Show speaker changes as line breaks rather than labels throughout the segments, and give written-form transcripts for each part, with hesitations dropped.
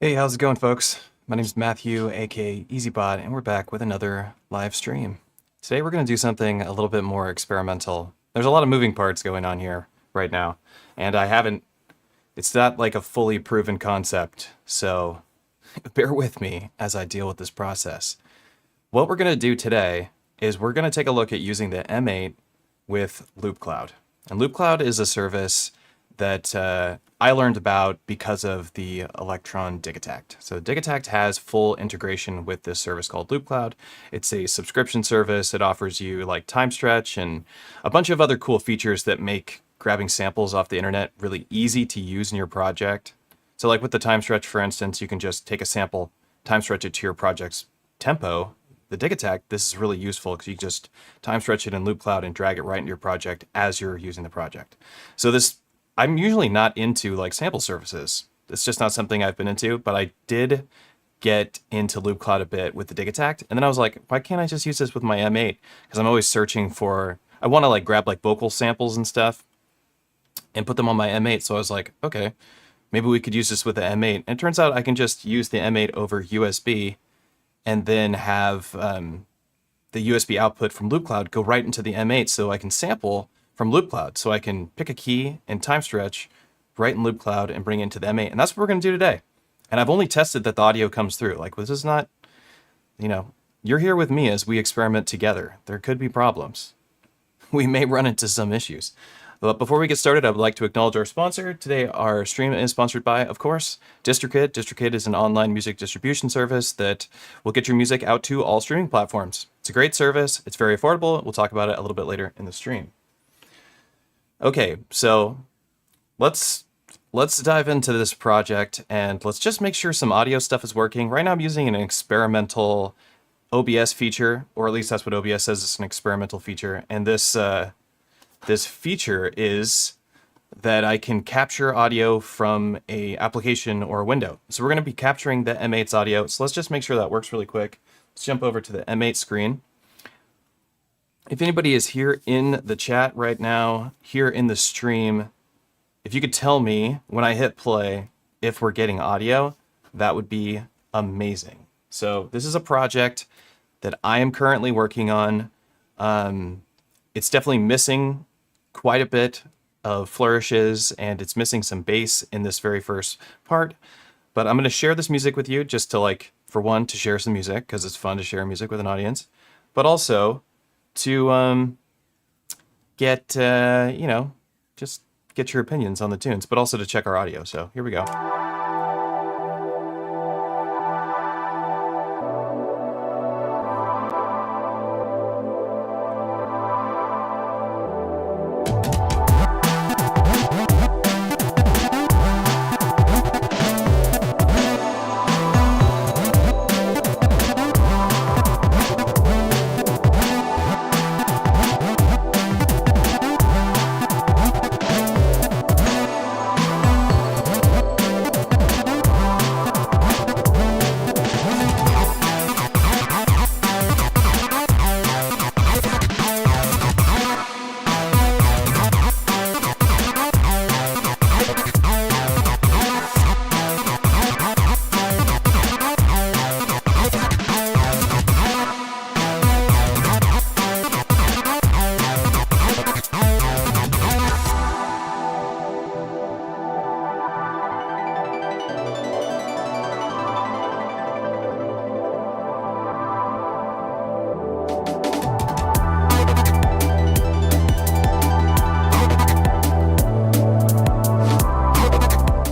Hey, how's it going, folks? My name's Matthew, aka EZBOT, and we're back with another live stream. Today we're going to do something a little bit more experimental. There's a lot of moving parts going on here right now, and it's not like a fully proven concept, so bear with me as I deal with this process. What we're going to do today is we're going to take a look at using the M8 with Loopcloud. And Loopcloud is a service that I learned about because of the Elektron Digitact. So Digitact has full integration with this service called Loopcloud. It's a subscription service. It offers you like time stretch and a bunch of other cool features that make grabbing samples off the internet really easy to use in your project. So like with the time stretch, for instance, you can just take a sample, time stretch it to your project's tempo. The Digitact, this is really useful because you just time stretch it in Loopcloud and drag it right into your project as you're using the project. So I'm usually not into like sample services. It's just not something I've been into, but I did get into Loopcloud a bit with the Digitact. And then I was like, why can't I just use this with my M8? Because I'm always searching I want to like grab like vocal samples and stuff and put them on my M8. So I was like, okay, maybe we could use this with the M8. And it turns out I can just use the M8 over USB and then have the USB output from Loopcloud go right into the M8 so I can sample from Loopcloud. So I can pick a key and time stretch right in Loopcloud and bring it into the M8. And that's what we're going to do today. And I've only tested that the audio comes through. Like, this is not, you're here with me as we experiment together. There could be problems. We may run into some issues. But before we get started, I would like to acknowledge our sponsor. Today, our stream is sponsored by, of course, DistroKid. DistroKid is an online music distribution service that will get your music out to all streaming platforms. It's a great service. It's very affordable. We'll talk about it a little bit later in the stream. Okay, so let's dive into this project and let's just make sure some audio stuff is working. Right now I'm using an experimental OBS feature, or at least that's what OBS says, it's an experimental feature. And this feature is that I can capture audio from a application or a window. So we're going to be capturing the M8's audio. So let's just make sure that works really quick. Let's jump over to the M8 screen. If anybody is here in the chat right now, here in the stream, if you could tell me when I hit play if we're getting audio, that would be amazing. So this is a project that I am currently working on. It's definitely missing quite a bit of flourishes and it's missing some bass in this very first part. But I'm going to share this music with you just to for one, to share some music because it's fun to share music with an audience, but also to get, just get your opinions on the tunes, but also to check our audio. So here we go.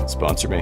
Sponsor me.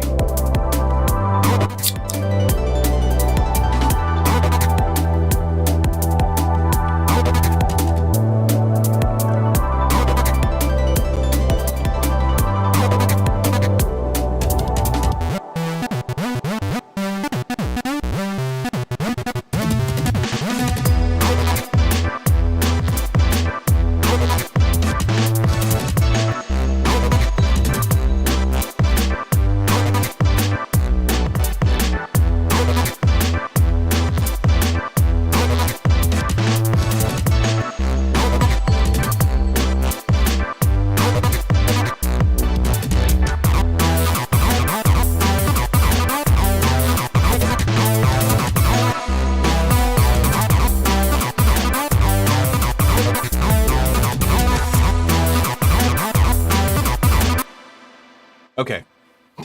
Okay,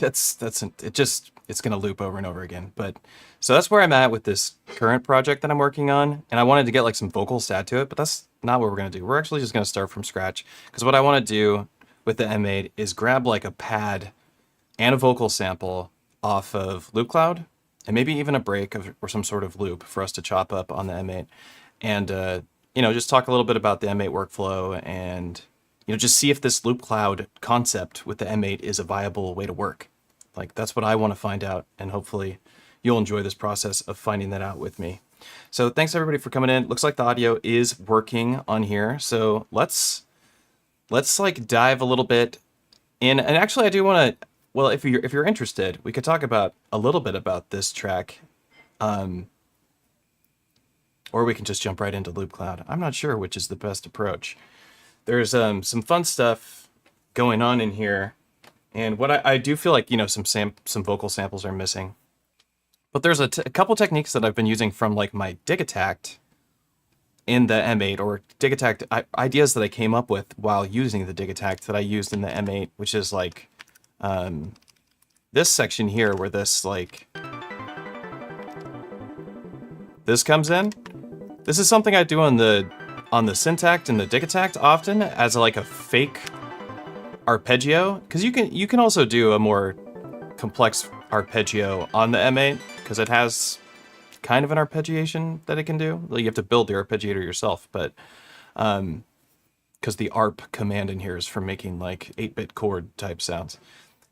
it's gonna loop over and over again. But so that's where I'm at with this current project that I'm working on, and I wanted to get like some vocals to add to it, but that's not what we're gonna do. We're actually just gonna start from scratch, because what I want to do with the M8 is grab like a pad and a vocal sample off of Loopcloud, and maybe even a break or some sort of loop for us to chop up on the M8, and you know, just talk a little bit about the M8 workflow, and you know, just see if this Loopcloud concept with the M8 is a viable way to work. Like, that's what I want to find out, and hopefully you'll enjoy this process of finding that out with me. So thanks everybody for coming in. Looks like the audio is working on here, so let's like dive a little bit in. And actually I do want to, well, if you're interested, we could talk about a little bit about this track, or we can just jump right into Loopcloud. I'm not sure which is the best approach. There's some fun stuff going on in here, and what I do feel like, you know, some vocal samples are missing. But there's a couple techniques that I've been using from like my Digitact in the M8, or Digitact ideas that I came up with while using the Digitact that I used in the M8, which is like this section here where this comes in. This is something I do on the Syntact and the Digitact often as like a fake arpeggio, because you can also do a more complex arpeggio on the M8 because it has kind of an arpeggiation that it can do. Like, you have to build the arpeggiator yourself, but because the arp command in here is for making like 8-bit chord type sounds.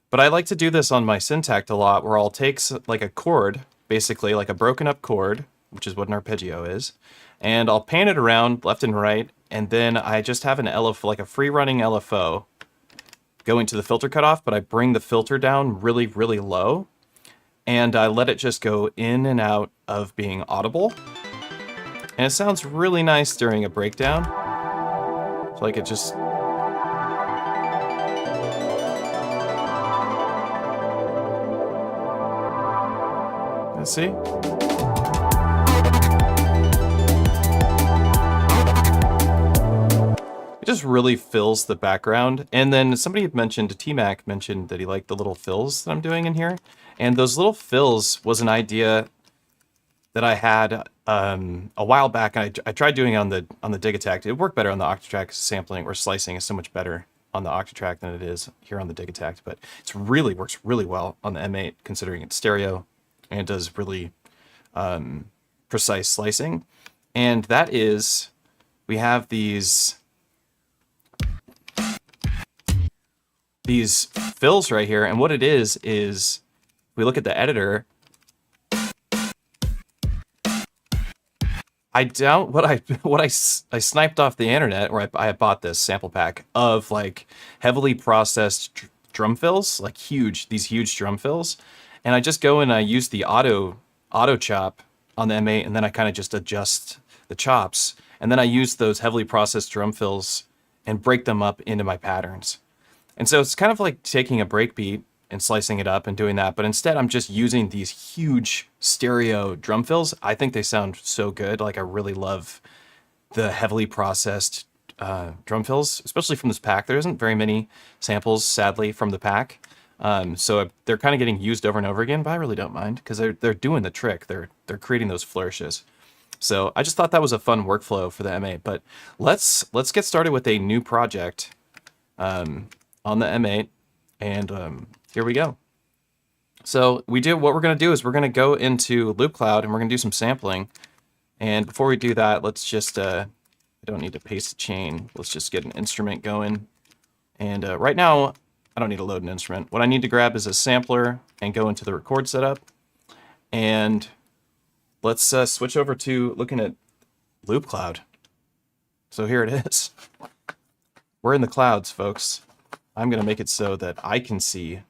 But I like to do this on my Syntact a lot, where I'll take like a chord, basically like a broken up chord, which is what an arpeggio is, and I'll pan it around left and right, and then I just have an LFO, like a free running LFO, going to the filter cutoff, but I bring the filter down really, really low, and I let it just go in and out of being audible. And it sounds really nice during a breakdown. It's like it just... Let's see. It just really fills the background. And then somebody had mentioned, T-Mac mentioned that he liked the little fills that I'm doing in here. And those little fills was an idea that I had a while back. I tried doing it on the Digitact. It worked better on the Octatrack. Sampling or slicing is so much better on the Octatrack than it is here on the Digitact. But it's really works really well on the M8, considering it's stereo and it does really precise slicing. And that is, we have these fills right here, and what it is we look at the editor. I doubt what I sniped off the internet, or I bought this sample pack of like heavily processed drum fills, like these huge drum fills, and I just go and I use the auto chop on the M8, and then I kind of just adjust the chops, and then I use those heavily processed drum fills and break them up into my patterns. And so it's kind of like taking a breakbeat and slicing it up and doing that, but instead I'm just using these huge stereo drum fills. I think they sound so good. Like, I really love the heavily processed drum fills, especially from this pack. There isn't very many samples, sadly, from the pack. So they're kind of getting used over and over again, but I really don't mind, because they're doing the trick. They're creating those flourishes. So I just thought that was a fun workflow for the M8. But let's get started with a new project on the M8, and here we go. So what we're going to do is we're going to go into Loopcloud and we're going to do some sampling. And before we do that, let's just, I don't need to paste a chain. Let's just get an instrument going. And right now, I don't need to load an instrument. What I need to grab is a sampler and go into the record setup. And let's switch over to looking at Loopcloud. So here it is. We're in the clouds, folks. I'm going to make it so that I can see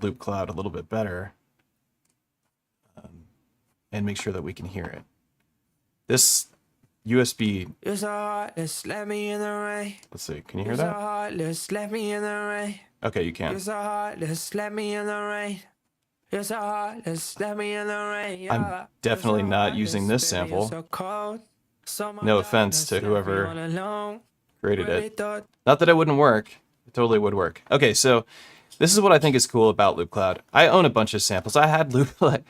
Loopcloud a little bit better, and make sure that we can hear it. This USB... Let's see, can you hear that? Okay, you can. I'm definitely not using this sample. No offense to whoever created it. Not that it wouldn't work. It totally would work. Okay, so This is what I think is cool about Loopcloud. I own a bunch of samples. I had Loopcloud.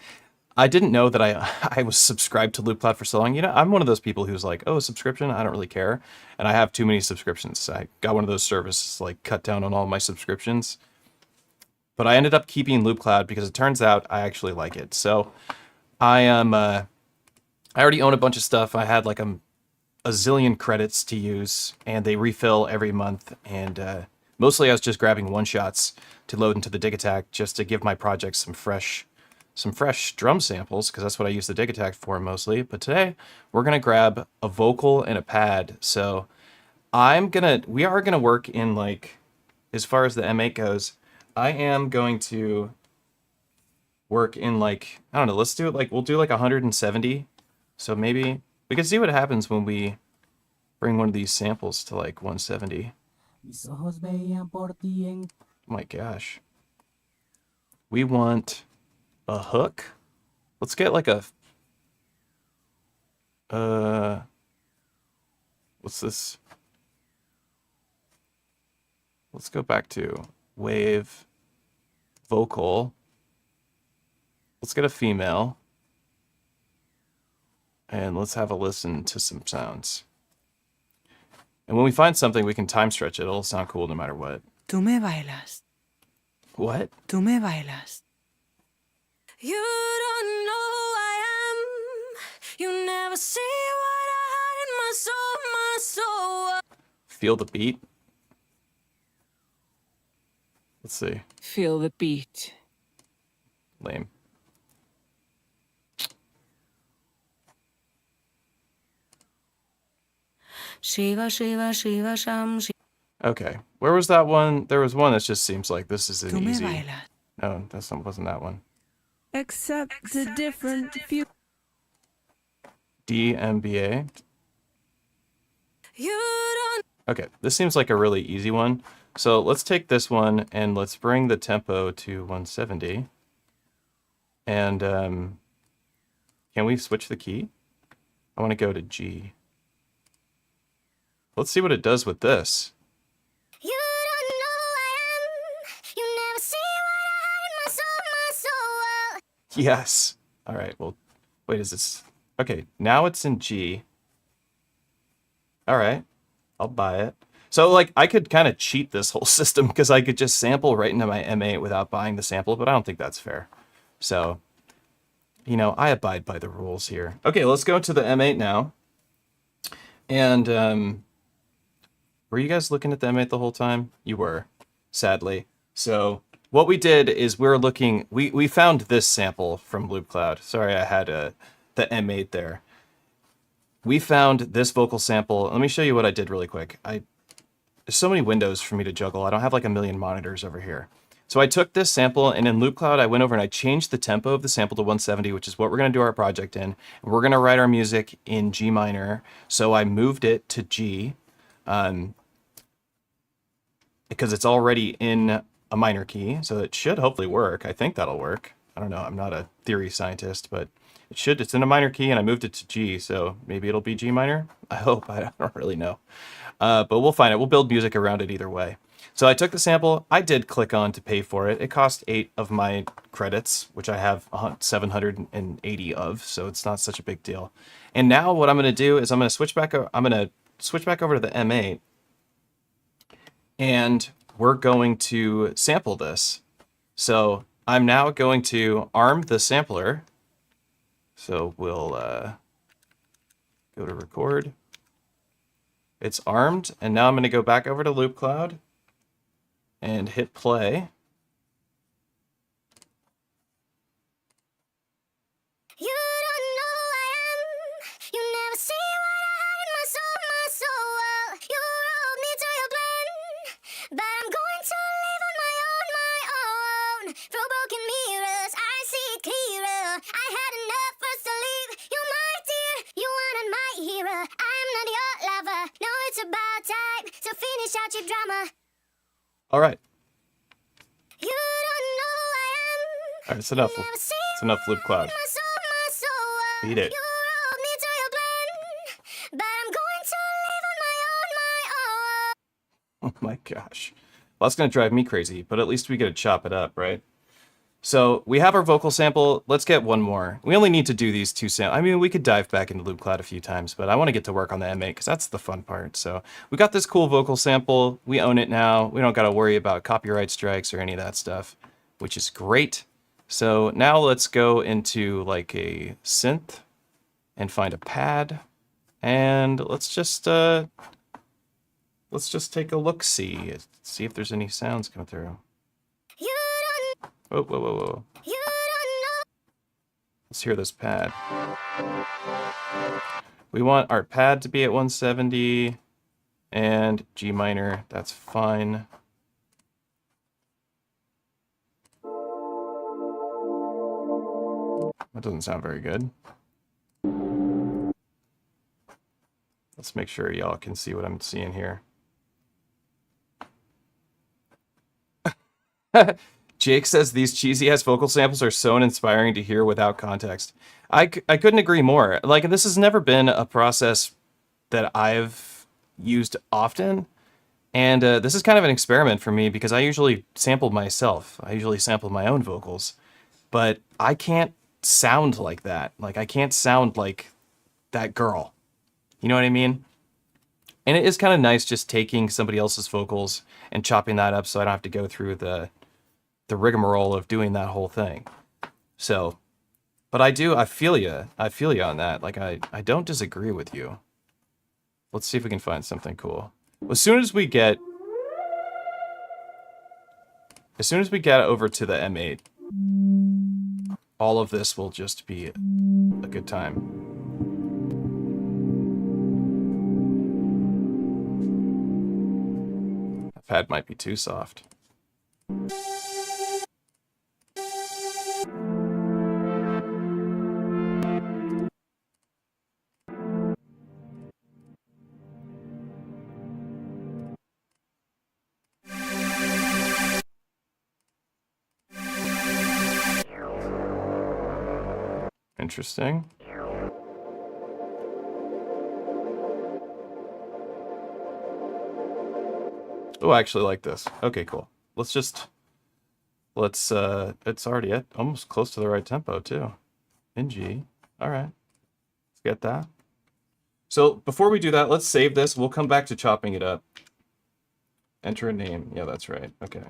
I didn't know that I was subscribed to Loopcloud for so long. You know, I'm one of those people who's like, oh, a subscription? I don't really care. And I have too many subscriptions. I got one of those services, like cut down on all my subscriptions. But I ended up keeping Loopcloud because it turns out I actually like it. So I am, I already own a bunch of stuff. I had like a zillion credits to use, and they refill every month. And mostly I was just grabbing one-shots to load into the Dig Attack just to give my project some fresh drum samples, because that's what I use the Dig Attack for mostly. But today we're gonna grab a vocal and a pad. So we are gonna work in, like, as far as the M8 goes, I am going to work in, like, I don't know, let's do it like, we'll do like 170. So maybe we can see what happens when we bring one of these samples to like 170. Oh my gosh. We want a hook. Let's get like a what's this? Let's go back to wave vocal. Let's get a female. And let's have a listen to some sounds. And when we find something, we can time stretch it. It'll sound cool no matter what.
Tú me bailas.
What?
Tú me bailas.
You don't know who I am. You never see what I had in my soul.
Feel the beat. Let's see.
Feel the beat.
Lame.
Shiva, Shiva, Shiva, Sham, Shiva.
Okay. Where was that one? There was one that just seems like this is an
Tú me
easy.
bailas.
No, wasn't that one.
Except the different few.
DMBA.
You don't.
Okay, this seems like a really easy one. So let's take this one and let's bring the tempo to 170. And can we switch the key? I want to go to G. Let's see what it does with this.
You don't know who I am. You never see what I had in my soul.
Yes. All right, well, wait, is this... Okay, now it's in G. All right, I'll buy it. So, like, I could kind of cheat this whole system because I could just sample right into my M8 without buying the sample, but I don't think that's fair. So, you know, I abide by the rules here. Okay, let's go to the M8 now. And, were you guys looking at the M8 the whole time? You were, sadly. So, what we did is we're looking... We found this sample from Loopcloud. Sorry, I had the M8 there. We found this vocal sample. Let me show you what I did really quick. There's so many windows for me to juggle. I don't have like a million monitors over here. So I took this sample, and in Loopcloud, I went over and I changed the tempo of the sample to 170, which is what we're going to do our project in. And we're going to write our music in G minor. So I moved it to G because it's already in a minor key. So it should hopefully work. I think that'll work. I don't know. I'm not a theory scientist, but it should. It's in a minor key, and I moved it to G. So maybe it'll be G minor. I hope. I don't really know. But we'll find it. We'll build music around it either way. So I took the sample. I did click on to pay for it. It cost 8 of my credits, which I have 780 of, so it's not such a big deal. And now what I'm going to do is I'm going to switch back over to the M8, and we're going to sample this. So I'm now going to arm the sampler. So we'll go to record. It's armed, and now I'm going to go back over to Loopcloud and hit play.
You don't know who I am. You never see what I had in my soul. You wrote me to your plan, but I'm going to live on my own. Through broken mirrors, I see it clearer. I had enough first to leave. You, my dear, you wanted my hero. I'm not your lover. No, it's about time to finish out your drama.
All right.
You don't know who I am.
All right, it's enough. It's enough Loopcloud. Beat it.
You wrote me to your plan, but I'm going to live on my own.
Oh my gosh. Well, that's going to drive me crazy, but at least we get to chop it up, right? So we have our vocal sample. Let's get one more. We only need to do these two samples. I mean, we could dive back into Loopcloud a few times, but I want to get to work on the M8 because that's the fun part. So we got this cool vocal sample. We own it now. We don't got to worry about copyright strikes or any of that stuff, which is great. So now let's go into like a synth and find a pad. And let's just take a look-see. See if there's any sounds coming through. Whoa, whoa, whoa, whoa. Let's hear this pad. We want our pad to be at 170 and G minor. That's fine. That doesn't sound very good. Let's make sure y'all can see what I'm seeing here. Jake says these cheesy-ass vocal samples are so inspiring to hear without context. I couldn't agree more. Like, this has never been a process that I've used often. And this is kind of an experiment for me because I usually sample myself. I usually sample my own vocals. But I can't sound like that. Like, I can't sound like that girl. You know what I mean? And it is kind of nice just taking somebody else's vocals and chopping that up so I don't have to go through the rigmarole of doing that whole thing. So, but I feel you. I feel you on that. Like, I don't disagree with you. Let's see if we can find something cool. As soon as we get over to the M8, all of this will just be a good time. That pad might be too soft. Interesting. Oh, I actually like this. Okay, cool. It's already at almost close to the right tempo too. In G. All right. Let's get that. So before we do that, let's save this. We'll come back to chopping it up. Enter a name. Yeah, that's right. Okay.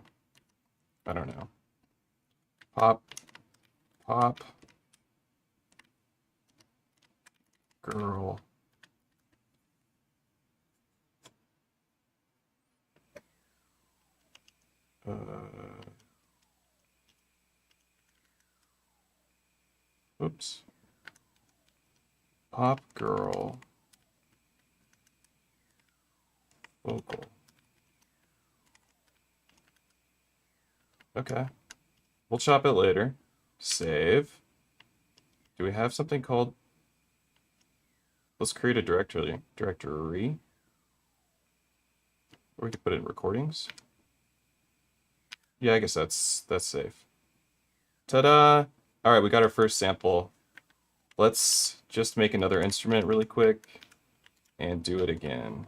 I don't know. Pop. Girl. Oops. Pop girl. Vocal. Okay. We'll chop it later. Save. Do we have something called... Let's create a directory. Or we could put it in recordings. Yeah, I guess that's safe. Ta-da! All right, we got our first sample. Let's just make another instrument really quick and do it again.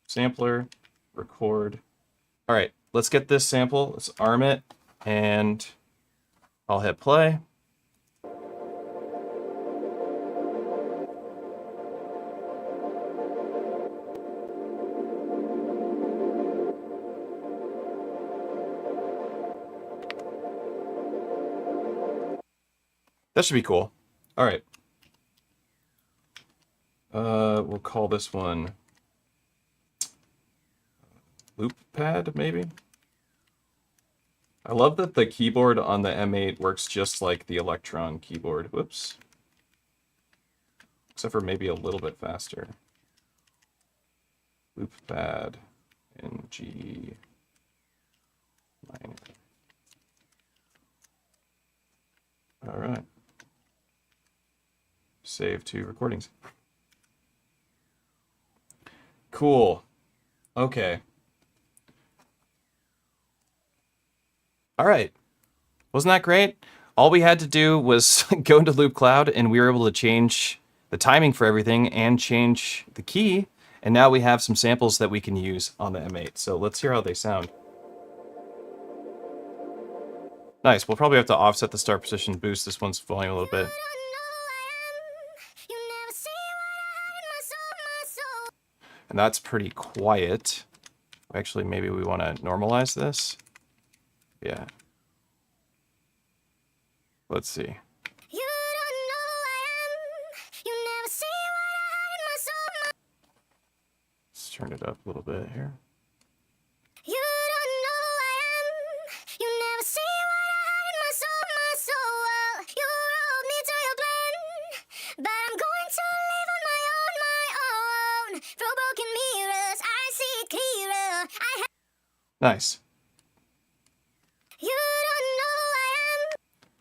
Sampler, record. All right, let's get this sample. Let's arm it, and I'll hit play. That should be cool. All right. We'll call this one Loop Pad, maybe. I love that the keyboard on the M8 works just like the Elektron keyboard. Whoops. Except for maybe a little bit faster. Loop Pad in G minor. All right. Save to recordings. Cool. Okay. All right. Wasn't that great? All we had to do was go into Loopcloud and we were able to change the timing for everything and change the key. And now we have some samples that we can use on the M8. So let's hear how they sound. Nice. We'll probably have to offset the start position, boost this one's volume a little bit. And that's pretty quiet. Actually, maybe we want to normalize this. Yeah. Let's see. Let's turn it up a little bit here. Nice.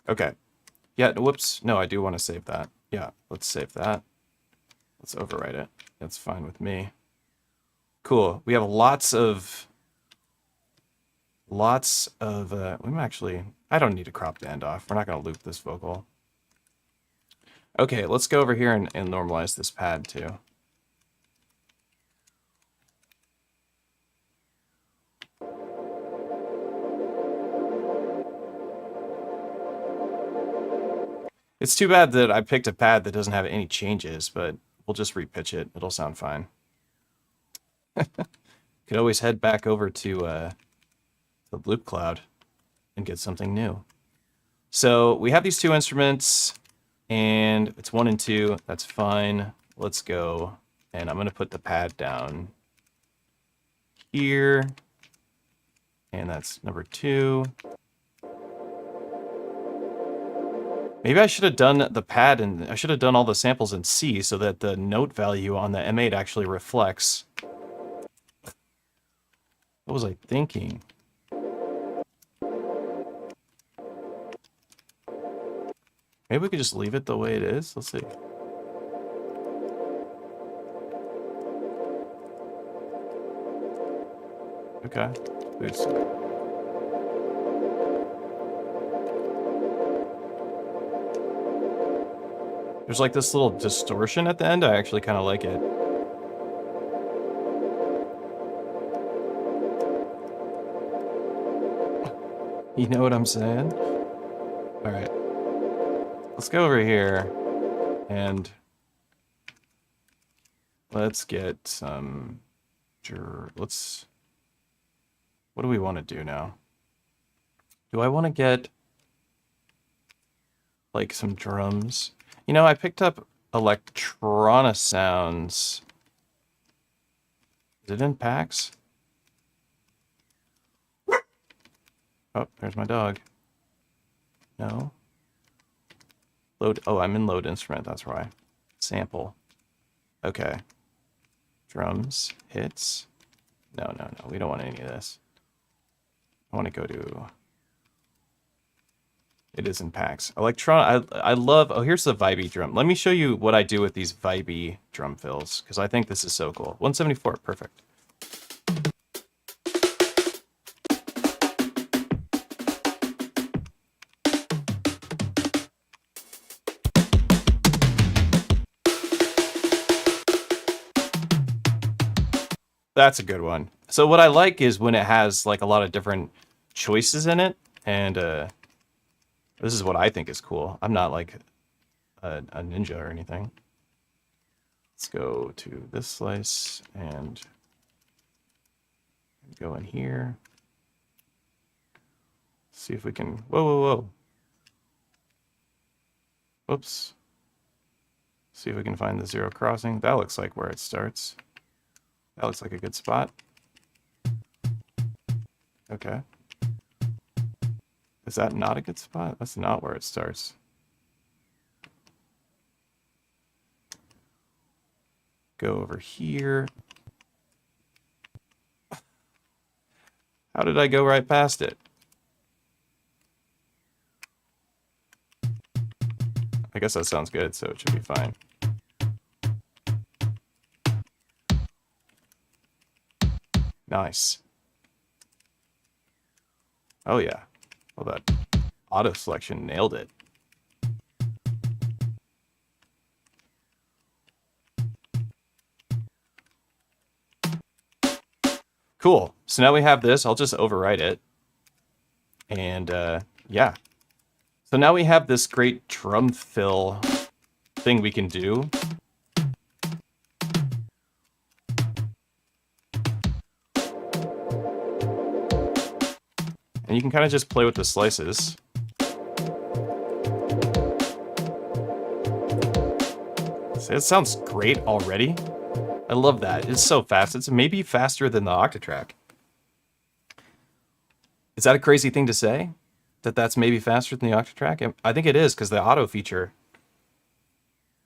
Okay. Yeah, whoops. No, I do want to save that. Yeah, let's save that. Let's overwrite it. That's fine with me. Cool. We have lots of... I don't need to crop the end off. We're not going to loop this vocal. Okay, let's go over here and normalize this pad too. It's too bad that I picked a pad that doesn't have any changes, but we'll just repitch it. It'll sound fine. Could always head back over to the Loopcloud and get something new. So we have these two instruments, and it's 1 and 2. That's fine. Let's go, and I'm going to put the pad down here, and that's number 2. Maybe I should have done the pad, and I should have done all the samples in C so that the note value on the M8 actually reflects. What was I thinking? Maybe we could just leave it the way it is. Let's see. Okay. Boost. There's like this little distortion at the end. I actually kind of like it. You know what I'm saying? All right. Let's go over here and let's get some... What do we want to do now? Do I want to get like some drums? You know, I picked up Elektron sounds. Is it in packs? Oh, there's my dog. No. Load. Oh, I'm in load instrument. That's why. Sample. Okay. Drums. Hits. No. We don't want any of this. I want to go to... It is in packs. Elektron, I love... Oh, here's the vibey drum. Let me show you what I do with these vibey drum fills, because I think this is so cool. 174, perfect. That's a good one. So what I like is when it has like a lot of different choices in it, and this is what I think is cool. I'm not like a ninja or anything. Let's go to this slice and go in here. See if we can... Whoa. Whoops. See if we can find the zero crossing. That looks like where it starts. That looks like a good spot. Okay. Is that not a good spot? That's not where it starts. Go over here. How did I go right past it? I guess that sounds good, so it should be fine. Nice. Oh yeah. Well, that auto selection nailed it. Cool. So now we have this. I'll just overwrite it. And yeah. So now we have this great drum fill thing we can do. And you can kind of just play with the slices. So it sounds great already. I love that. It's so fast. It's maybe faster than the Octatrack. Is that a crazy thing to say? That that's maybe faster than the Octatrack? I think it is, because the auto feature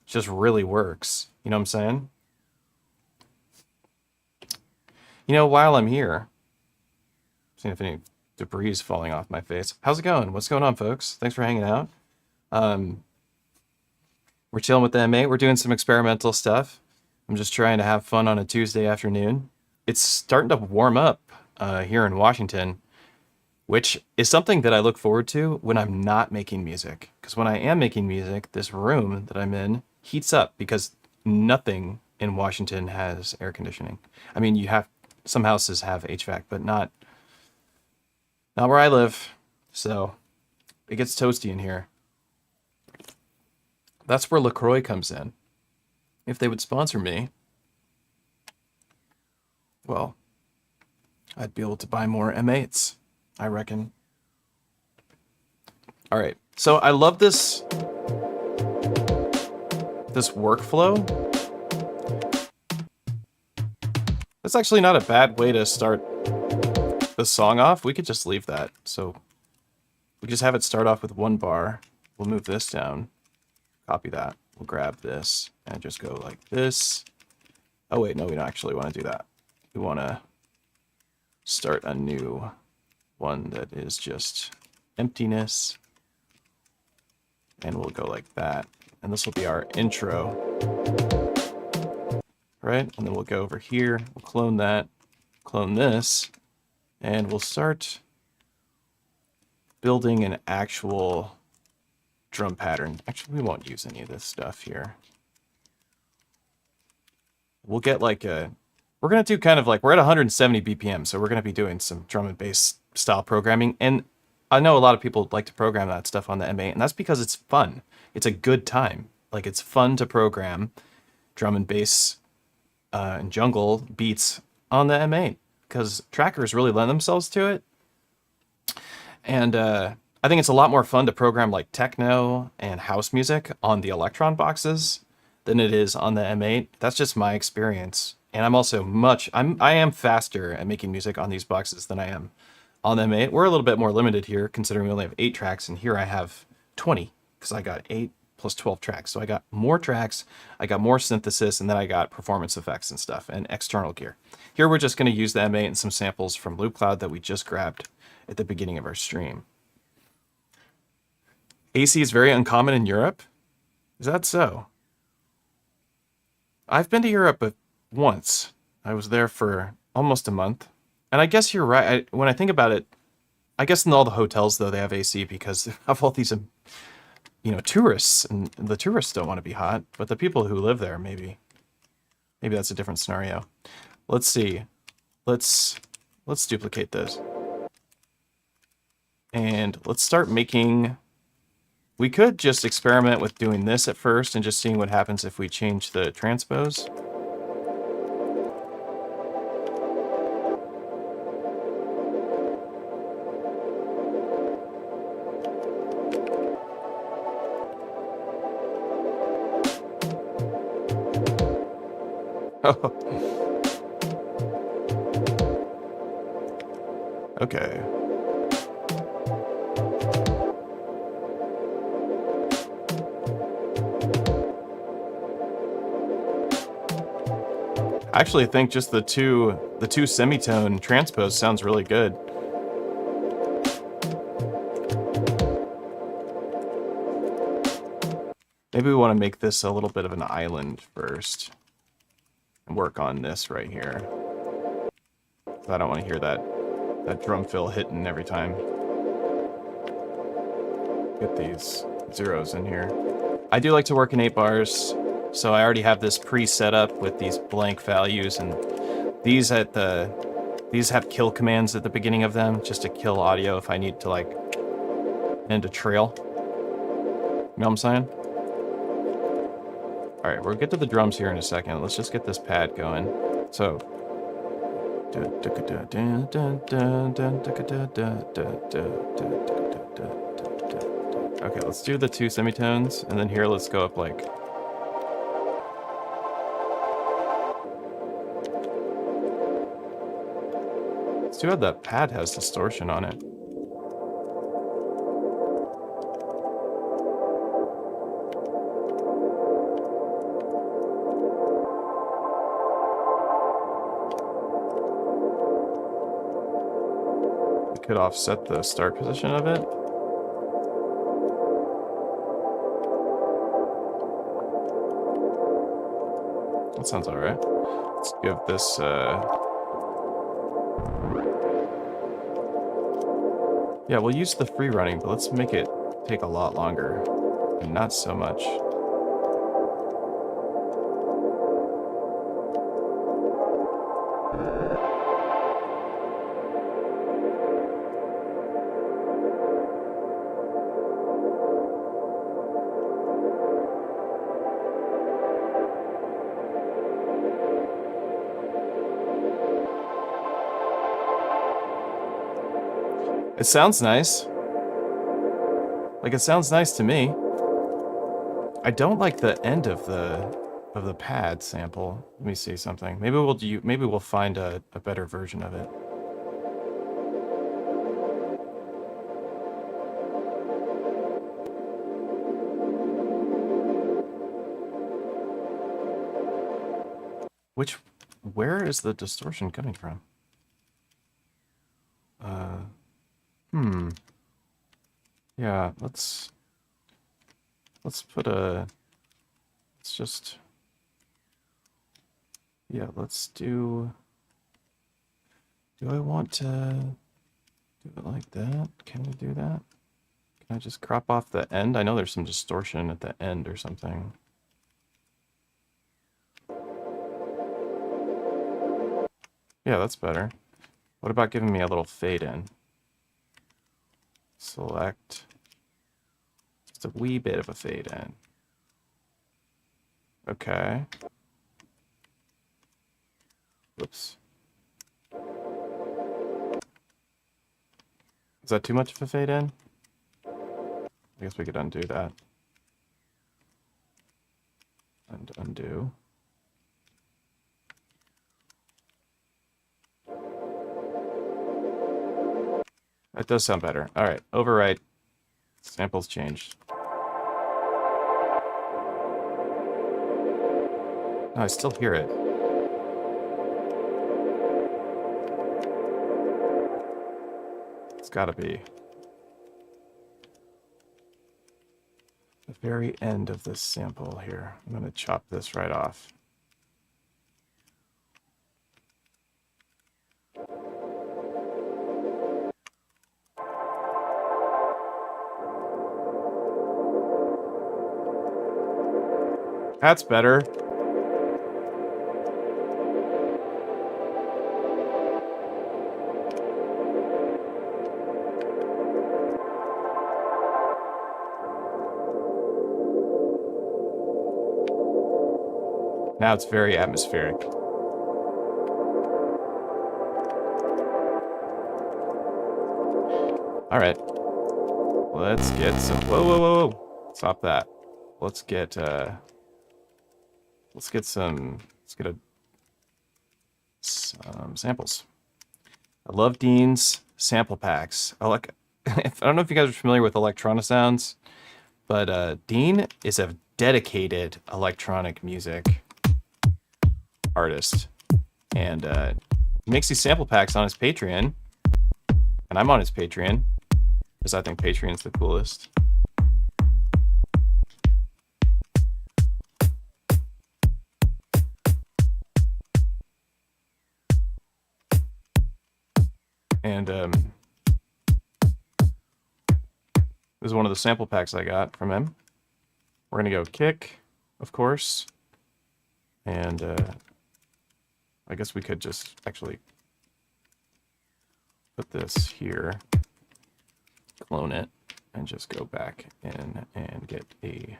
just really works. You know what I'm saying? You know, while I'm here, seeing if any debris is falling off my face. How's it going? What's going on, folks? Thanks for hanging out. We're chilling with the M8. We're doing some experimental stuff. I'm just trying to have fun on a Tuesday afternoon. It's starting to warm up here in Washington, which is something that I look forward to when I'm not making music. Because when I am making music, this room that I'm in heats up because nothing in Washington has air conditioning. I mean, you have some houses have HVAC, but not where I live. So it gets toasty in here. That's where LaCroix comes in. If they would sponsor me, well, I'd be able to buy more M8s, I reckon. All right, so I love this workflow. That's actually not a bad way to start the song off. We could just leave that. So we just have it start off with one bar. We'll move this down, copy that. We'll grab this and just go like this. Oh wait, no, we don't actually want to do that. We want to start a new one that is just emptiness. And we'll go like that. And this will be our intro. Right? And then we'll go over here. We'll clone that, clone this, and we'll start building an actual drum pattern. Actually, we won't use any of this stuff here. We'll get like we're going to do kind of like, we're at 170 BPM, so we're going to be doing some drum and bass style programming. And I know a lot of people like to program that stuff on the M8, and that's because it's fun. It's a good time. Like, it's fun to program drum and bass and jungle beats on the M8 because trackers really lend themselves to it. And I think it's a lot more fun to program like techno and house music on the Elektron boxes than it is on the M8. That's just my experience. And I'm also I am faster at making music on these boxes than I am on the M8. We're a little bit more limited here considering we only have 8 tracks, and here I have 20 because I got 8 plus 12 tracks. So I got more tracks, I got more synthesis, and then I got performance effects and stuff and external gear. Here we're just going to use the M8 and some samples from Loopcloud that we just grabbed at the beginning of our stream. AC is very uncommon in Europe. Is that so? I've been to Europe once. I was there for almost a month. And I guess you're right. When I think about it, I guess in all the hotels, though, they have AC because of all these, tourists. And the tourists don't want to be hot. But the people who live there, maybe that's a different scenario. Let's see. Let's duplicate this. And let's start making... We could just experiment with doing this at first and just seeing what happens if we change the transpose. Okay. I actually think just the two semitone transpose sounds really good. Maybe we want to make this a little bit of an island first and work on this right here. I don't want to hear that drum fill hitting every time. Get these zeros in here. I do like to work in 8 bars. So I already have this pre-set up with these blank values, and these have kill commands at the beginning of them just to kill audio if I need to like and a trail. You know what I'm saying? Alright, we'll get to the drums here in a second. Let's just get this pad going. So. Okay, let's do the 2 semitones, and then here let's go up like... It's too bad that pad has distortion on it. We could offset the start position of it. That sounds alright. Let's give this, yeah, we'll use the free running, but let's make it take a lot longer. And not so much. It sounds nice. Like, it sounds nice to me. I don't like the end of the pad sample. Let me see something. Maybe we'll find a better version of it. Where is the distortion coming from? Yeah, let's put a, let's just, yeah, let's do I want to do it like that? Can we do that? Can I just crop off the end? I know there's some distortion at the end or something. Yeah, that's better. What about giving me a little fade in? Select just a wee bit of a fade in. Okay. Whoops. Is that too much of a fade in? I guess we could undo that. And undo. That does sound better. All right, overwrite. Samples changed. No, I still hear it. It's gotta be the very end of this sample here. I'm gonna chop this right off. That's better. Now it's very atmospheric. All right. Let's get some... Whoa, whoa, whoa, whoa. Stop that. Let's get some samples. I love Dean's sample packs. I don't know if you guys are familiar with electronic sounds, but Dean is a dedicated electronic music artist, and he makes these sample packs on his Patreon, and I'm on his Patreon because I think Patreon's the coolest. And this is one of the sample packs I got from him. We're gonna go kick, of course, and I guess we could just actually put this here, clone it, and just go back in and get a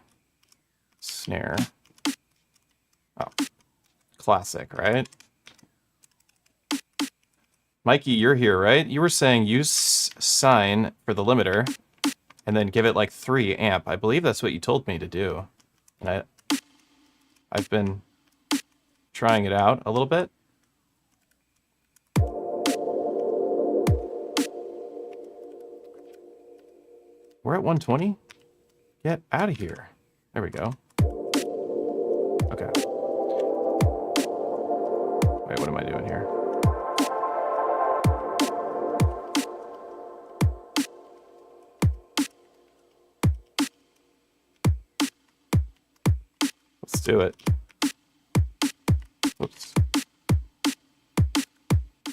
snare. Oh, classic, right? Mikey, you're here, right? You were saying use sine for the limiter and then give it like 3 amp. I believe that's what you told me to do. And I've been trying it out a little bit. We're at 120? Get out of here. There we go. Okay. Wait, what am I doing here? Let's do it. Whoops.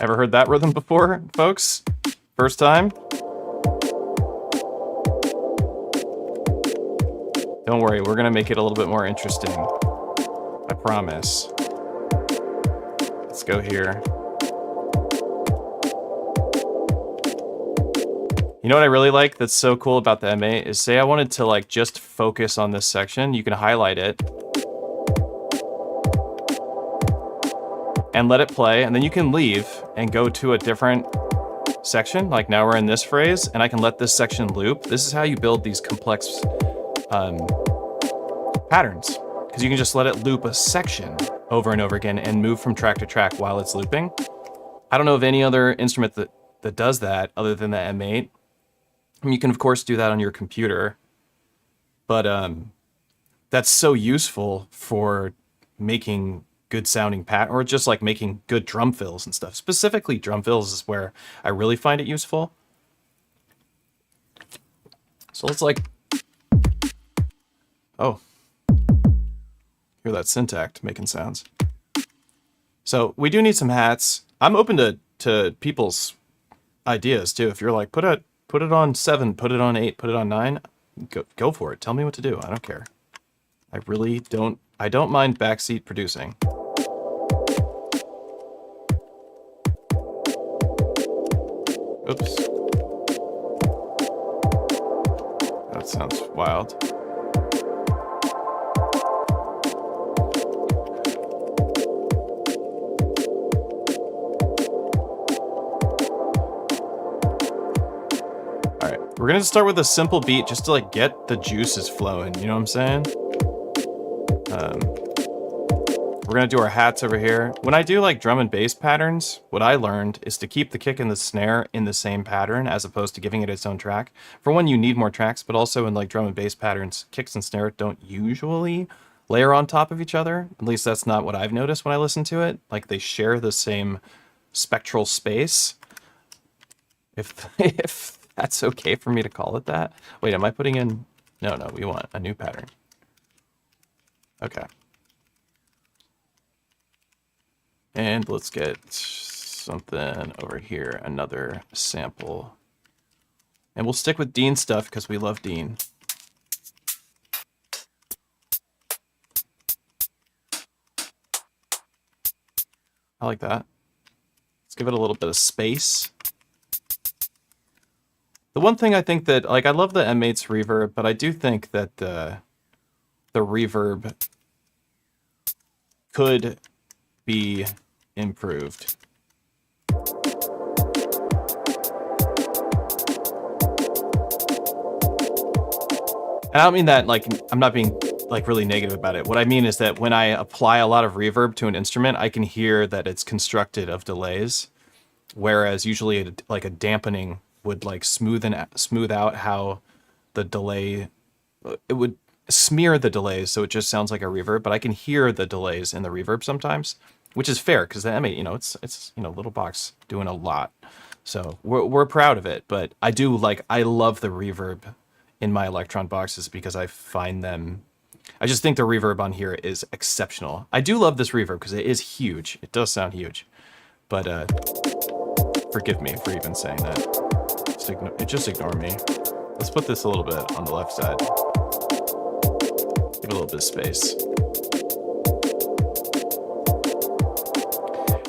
Ever heard that rhythm before, folks? First time? Don't worry, we're gonna make it a little bit more interesting. I promise. Let's go here. You know what I really like that's so cool about the M8 is, say I wanted to like just focus on this section, you can highlight it and let it play, and then you can leave and go to a different section. Like now we're in this phrase, and I can let this section loop. This is how you build these complex patterns, because you can just let it loop a section over and over again and move from track to track while it's looping. I don't know of any other instrument that does that other than the M8. I mean, you can of course do that on your computer, but that's so useful for making good sounding pat, or just like making good drum fills and stuff. Specifically drum fills is where I really find it useful. So let's like, oh, hear that syntax making sounds. So we do need some hats. I'm open to people's ideas too. If you're like, put it on 7, put it on 8, put it on 9, go for it. Tell me what to do. I don't care. I really don't. I don't mind backseat producing. Oops. That sounds wild. All right, we're gonna start with a simple beat just to like get the juices flowing. You know what I'm saying? We're gonna do our hats over here. When I do like drum and bass patterns, what I learned is to keep the kick and the snare in the same pattern as opposed to giving it its own track. For one, you need more tracks, but also in like drum and bass patterns, kicks and snare don't usually layer on top of each other. At least that's not what I've noticed when I listen to it. Like they share the same spectral space. If that's okay for me to call it that. Wait, am I putting in? No, we want a new pattern. Okay. And let's get something over here, another sample. And we'll stick with Dean stuff because we love Dean. I like that. Let's give it a little bit of space. The one thing I think that, like, I love the M8's reverb, but I do think that the reverb could be improved. And I don't mean that, like, I'm not being, like, really negative about it. What I mean is that when I apply a lot of reverb to an instrument, I can hear that it's constructed of delays, whereas usually, like, a dampening would, like, smooth out how the delay, it would smear the delays, so it just sounds like a reverb, but I can hear the delays in the reverb sometimes, which is fair, because the M8, you know, it's you know, little box doing a lot. So we're proud of it, but I love the reverb in my Elektron boxes because I just think the reverb on here is exceptional. I do love this reverb because it is huge. It does sound huge, but forgive me for even saying that. Just ignore me. Let's put this a little bit on the left side. Give it a little bit of space.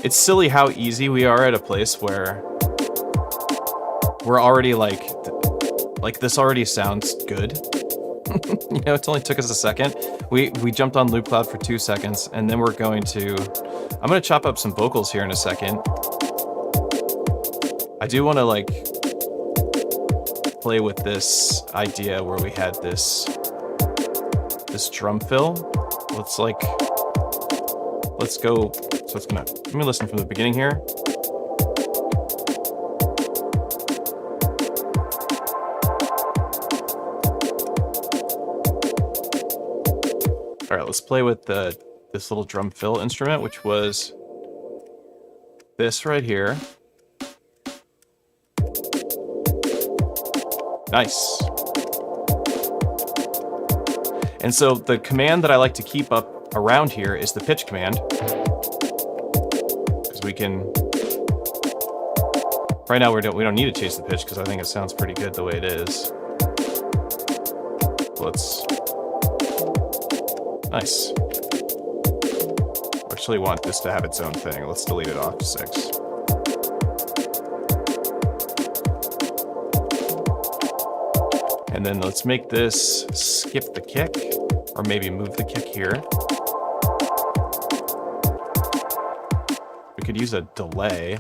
It's silly how easy we are at a place where we're already like, Like, this already sounds good. You know, it only took us a second. We jumped on Loopcloud for 2 seconds, and then we're going to... I'm gonna chop up some vocals here in a second. I do want to, like, play with this idea where we had this drum fill. Let's go. So it's gonna... Let me listen from the beginning here. All right, let's play with this little drum fill instrument, which was this right here. Nice. And so the command that I like to keep up around here is the pitch command. Because we can... Right now we don't need to chase the pitch because I think it sounds pretty good the way it is. Let's... Nice. I actually want this to have its own thing. Let's delete it off 6. And then let's make this skip the kick, or maybe move the kick here. We could use a delay.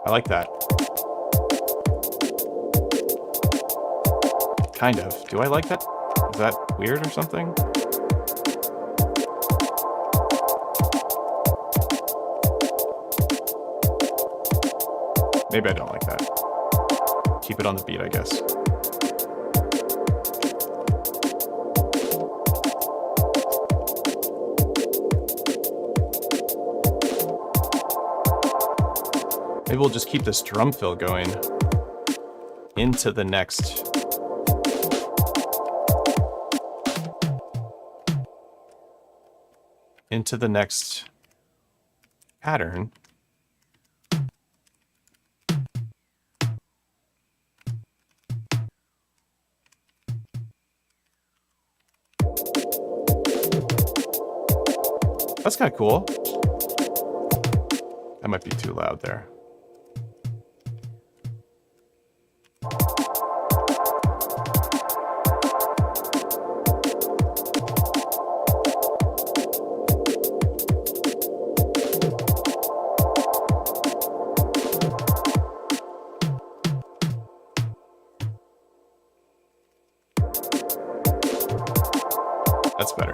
I like that. Kind of. Do I like that? Is that weird or something? Maybe I don't like that. Keep it on the beat, I guess. Maybe we'll just keep this drum fill going into the next. Into the next pattern. That's kind of cool. That might be too loud there. That's better.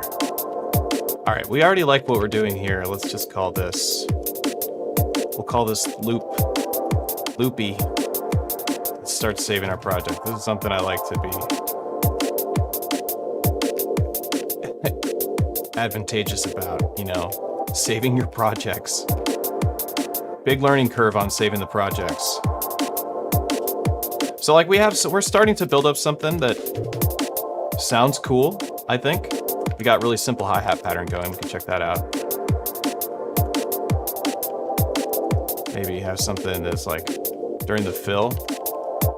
All right, we already like what we're doing here. Let's just call this, we'll call this loopy. Let's start saving our project. This is something I like to be advantageous about, you know, saving your projects. Big learning curve on saving the projects. So like we're starting to build up something that sounds cool, I think. We got really simple hi-hat pattern going. We can check that out. Maybe have something that's like during the fill.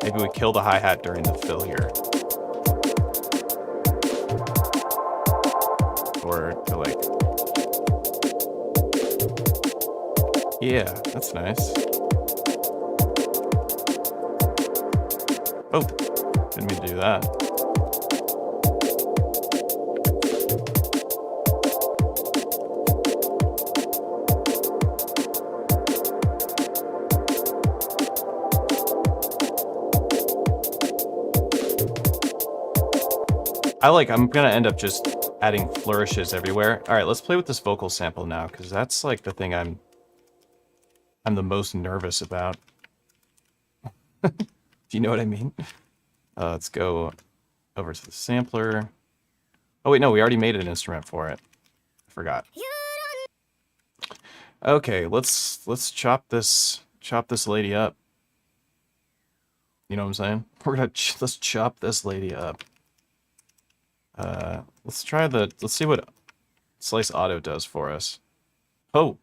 Maybe we kill the hi-hat during the fill here. Or like... Yeah, that's nice. Oh, didn't mean to do that. I'm gonna end up just adding flourishes everywhere. All right, let's play with this vocal sample now, because that's like the thing I'm the most nervous about. Do you know what I mean? Let's go over to the sampler. Oh wait, no, we already made an instrument for it. I forgot. Okay, let's chop this lady up. You know what I'm saying? We're gonna let's chop this lady up. Let's see what Slice Auto does for us. Oh.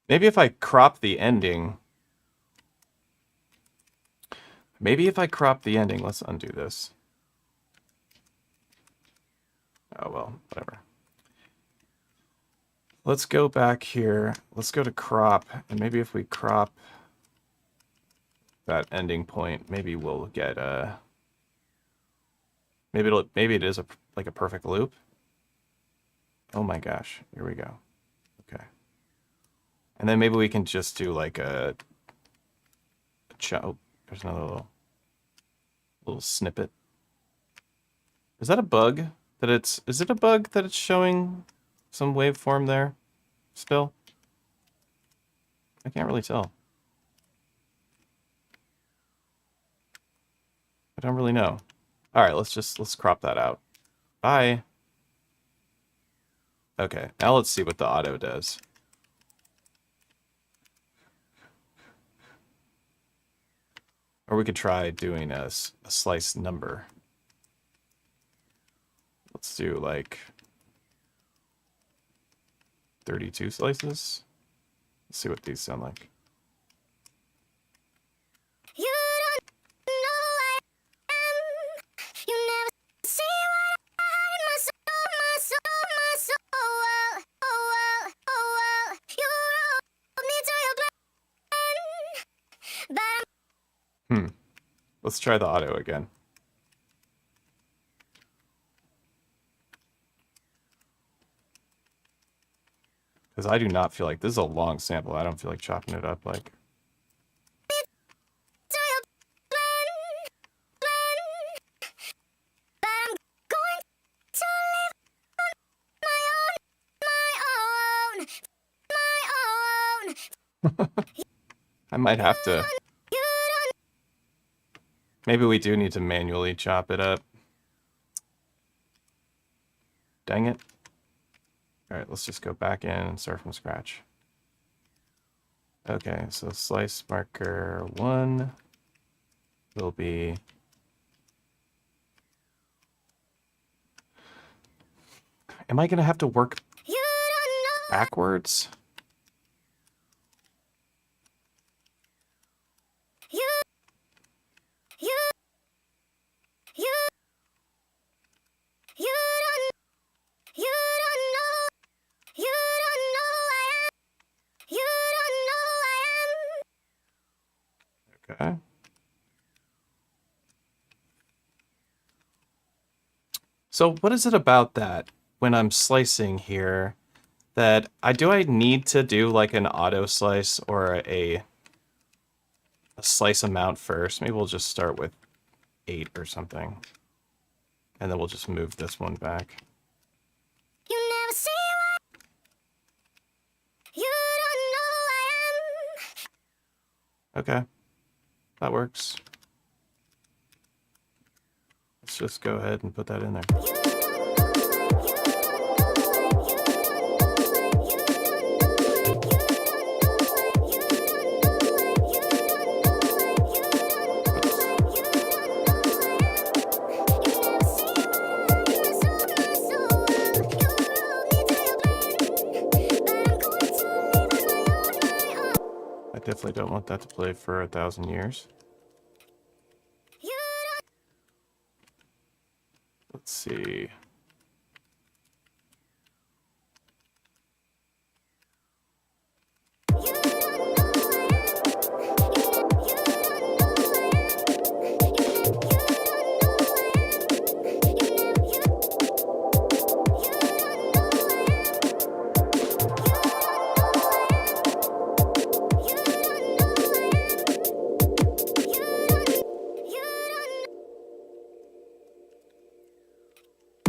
Maybe if I crop the ending. Maybe if I crop the ending, let's undo this. Oh, well, whatever. Let's go back here. Let's go to crop, and maybe if we crop that ending point, maybe we'll get maybe it is like a perfect loop. Oh my gosh, here we go. Okay. And then maybe we can just do like a oh, there's another little snippet. Is that a bug? Is it a bug that it's showing some waveform there still? I can't really tell. I don't really know. All right, let's crop that out. Bye. Okay, now let's see what the auto does. Or we could try doing a slice number. Let's do like 32 slices. Let's see what these sound like.
You don't know who I am. You never see what I hide in my soul, my soul, my soul. Well, oh well, oh well. You wrote me to your plan, but
Let's try the auto again. Because I do not feel like this is a long sample. I don't feel like chopping it up like.
to your plan, but I'm going to live on my own.
I might have to.
You don't
Maybe we do need to manually chop it up. Dang it. All right, let's just go back in and start from scratch. Okay, so slice marker 1 will be... Am I going to have to work
You don't know.
backwards?
You you you you don't know. You don't know I am. You don't know I am.
Okay. So what is it about that when I'm slicing here that do I need to do like an auto slice or a slice amount first? Maybe we'll just start with 8 or something. And then we'll just move this one back.
You never see what. You don't know I am.
Okay. That works. Let's just go ahead and put that in there.
You don't know. You don't
I definitely don't want that to play for 1,000 years. Let's see.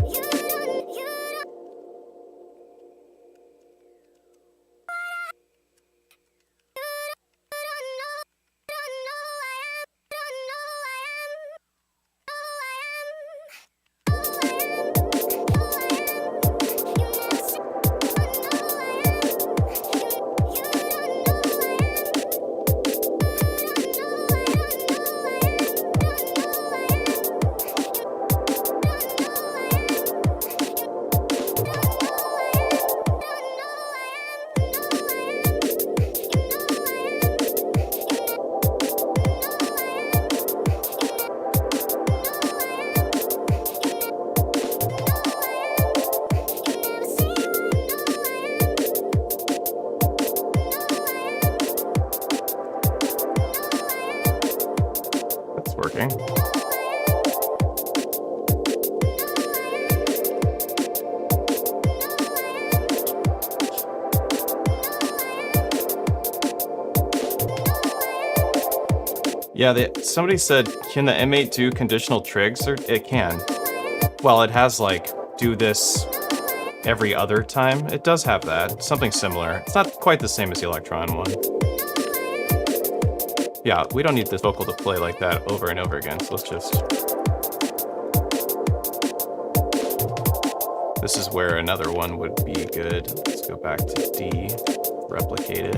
You
working. Yeah, somebody said, can the M8 do conditional trigs? Or it can. Well, it has like, do this every other time. It does have that, something similar. It's not quite the same as the Elektron one. Yeah, we don't need this vocal to play like that over and over again, so let's just... This is where another one would be good. Let's go back to D, replicate it.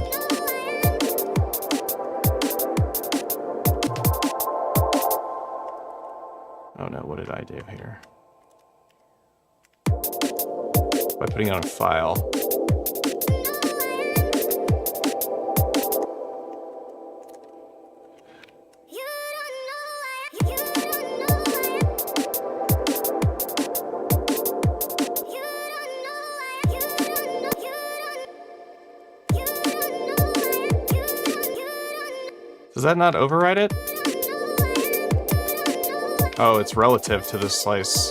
Oh no, what did I do here? By putting it on a file. Does that not override it? Oh, it's relative to the slice.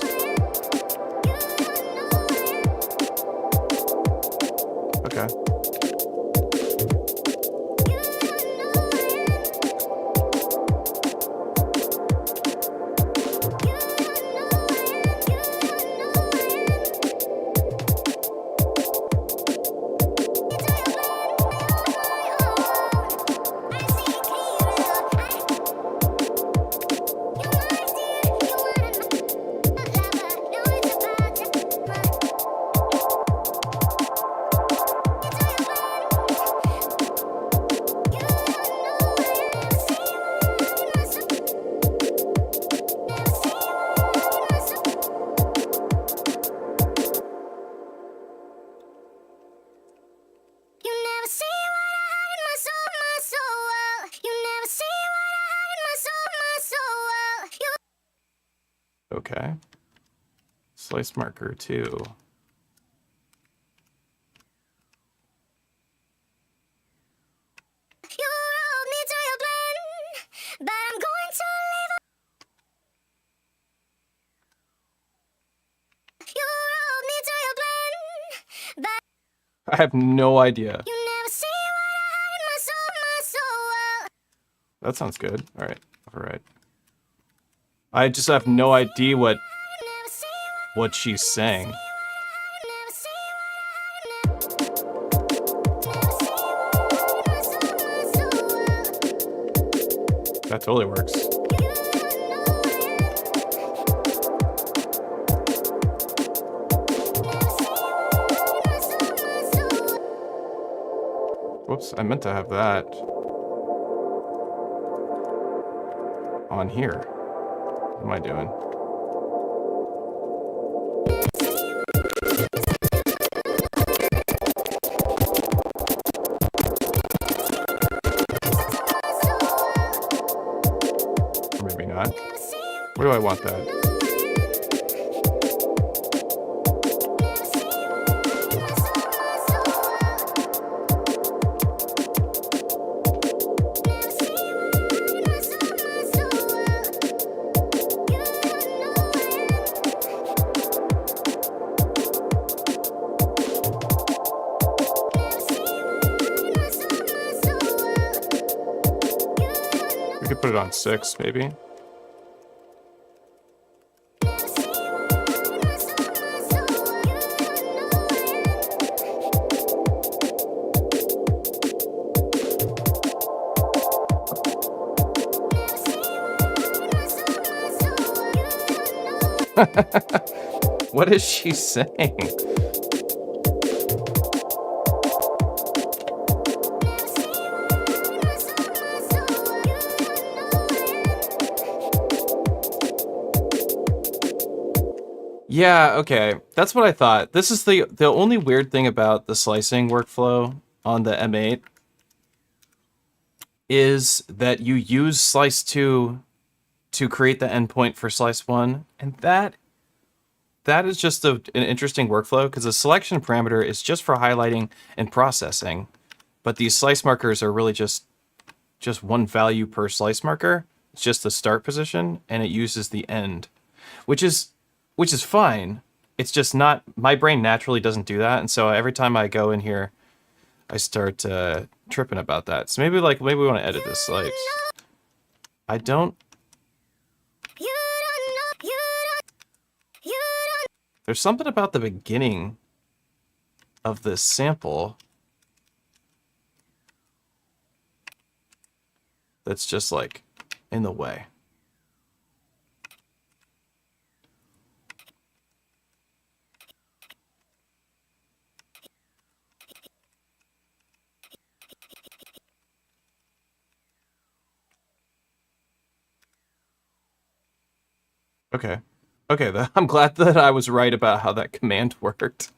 Okay. Okay. Slice marker 2. I have no idea. That sounds good. All right. All right. I just have no idea what she's saying. That totally works. Whoops, I meant to have that on here. What am I doing? Or maybe not. Where do I want that? Put it on 6, maybe. What is she saying? Yeah, okay. That's what I thought. This is the only weird thing about the slicing workflow on the M8 is that you use slice 2 to create the endpoint for slice 1, and that is just an interesting workflow because the selection parameter is just for highlighting and processing, but these slice markers are really just one value per slice marker. It's just the start position, and it uses the end, which is fine. It's just not, my brain naturally doesn't do that, and so every time I go in here, I start tripping about that. So maybe we want to edit this. Like, I don't. There's something about the beginning of this sample that's just like in the way. Okay. Okay, I'm glad that I was right about how that command worked.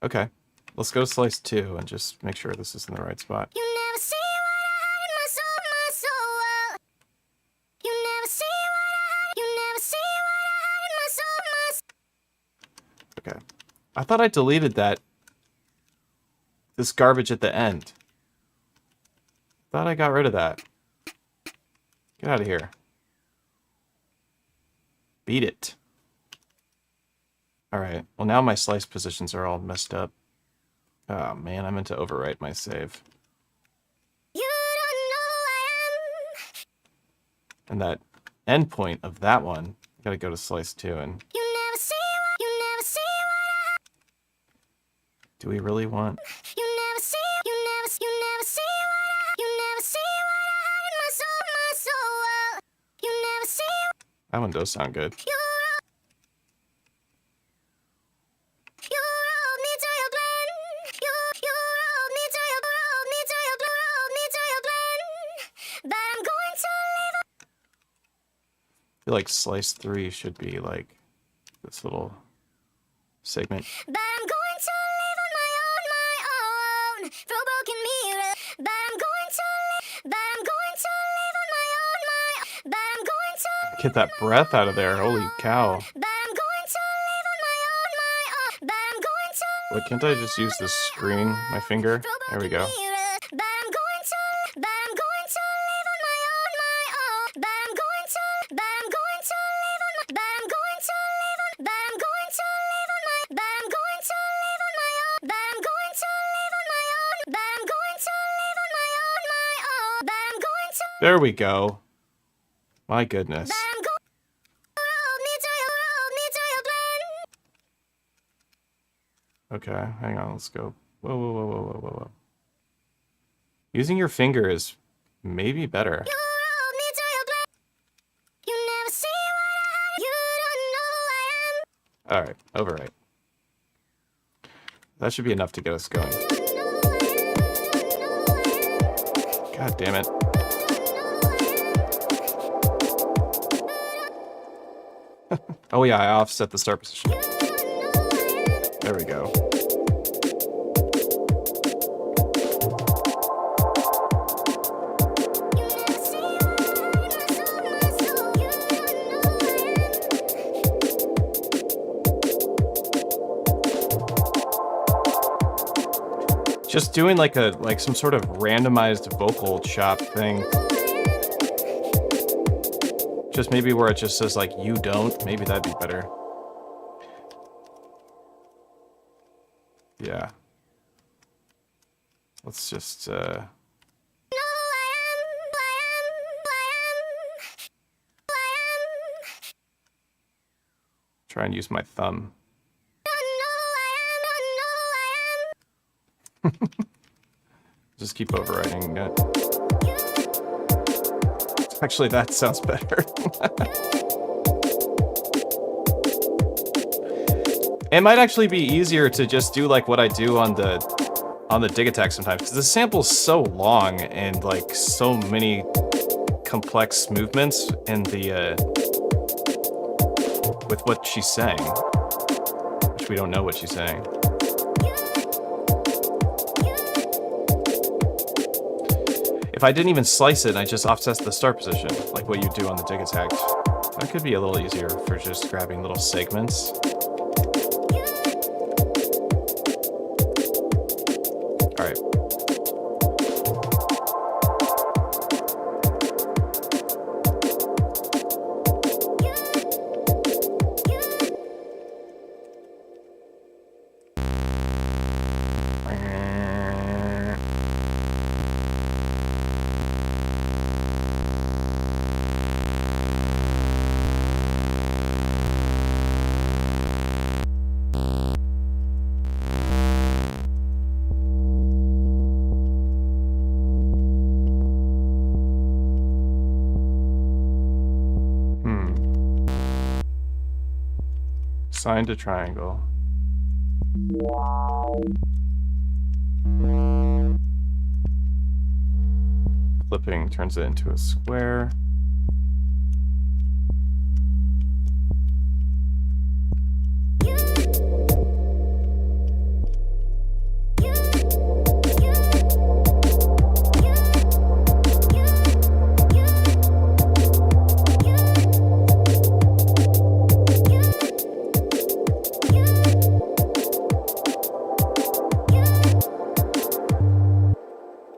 Okay, let's go to slice 2 and just make sure this is in the right spot.
You never see what I hide in my soul, my soul. You never see what I hide. You never see what I hide in my soul, my soul.
Okay, I thought I deleted this garbage at the end. Thought I got rid of that. Get out of here. Beat it. Alright, well now my slice positions are all messed up. Oh man, I meant to overwrite my save.
You don't know who I am.
And that endpoint of that one, I gotta go to slice 2 and...
You never see what I...
Do we really want...
You never see what I... You never see what I hide in my soul, my soul. You never see...
That one does sound good. I feel like slice 3 should be like this little segment.
But I'm going to live on my own, through broken mirror. But I'm going to live on my own, but I'm going to
Get that breath out of there, holy cow.
But I'm going to live on my own, but I'm going to
Wait, can't I just use this screen, my finger? There we go.
But I'm going to live on my own, but I'm going to live on my, but I'm going to live on, but I'm going to live on my, but I'm going to live on my own, but I'm going to live on my own, but I'm going to live on my own, but I'm going to.
There we go. My goodness.
But I'm going to roll me to your blend.
Okay, hang on, let's go. Whoa, whoa, whoa, whoa, whoa, whoa, whoa. Using your finger is maybe better.
You roll me to your blend. You never see what I hide. You don't know who I am.
Alright, overwrite. That should be enough to get us going. God damn it. Oh yeah, I offset the start position. There we go. Just doing like some sort of randomized vocal chop thing. Just maybe where it just says like you don't, maybe that'd be better. Yeah. Let's just try and use my thumb. Just keep overwriting it. Actually, that sounds better. It might actually be easier to just do like what I do on the dig attack sometimes, because the sample's so long and like so many complex movements in the with what she's saying, which we don't know what she's saying. If I didn't even slice it, I just offset the start position, like what you do on the dig attack. That could be a little easier for just grabbing little segments. Alright. Assign to triangle. Flipping turns it into a square.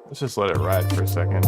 Let's just let it ride for a second.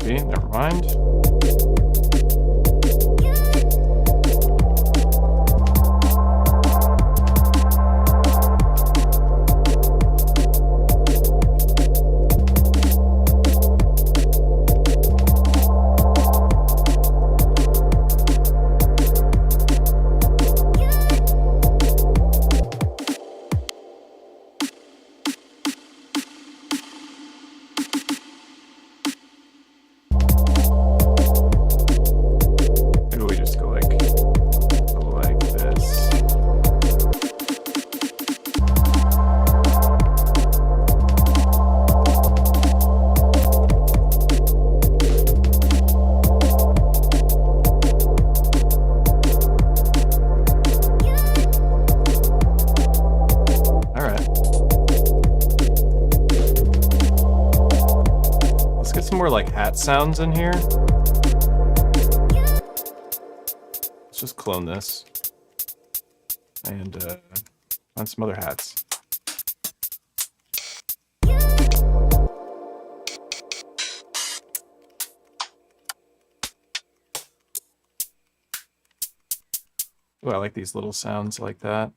Never mind. some more like hat sounds in here. Let's just clone this and find some other hats. Oh, I like these little sounds like that.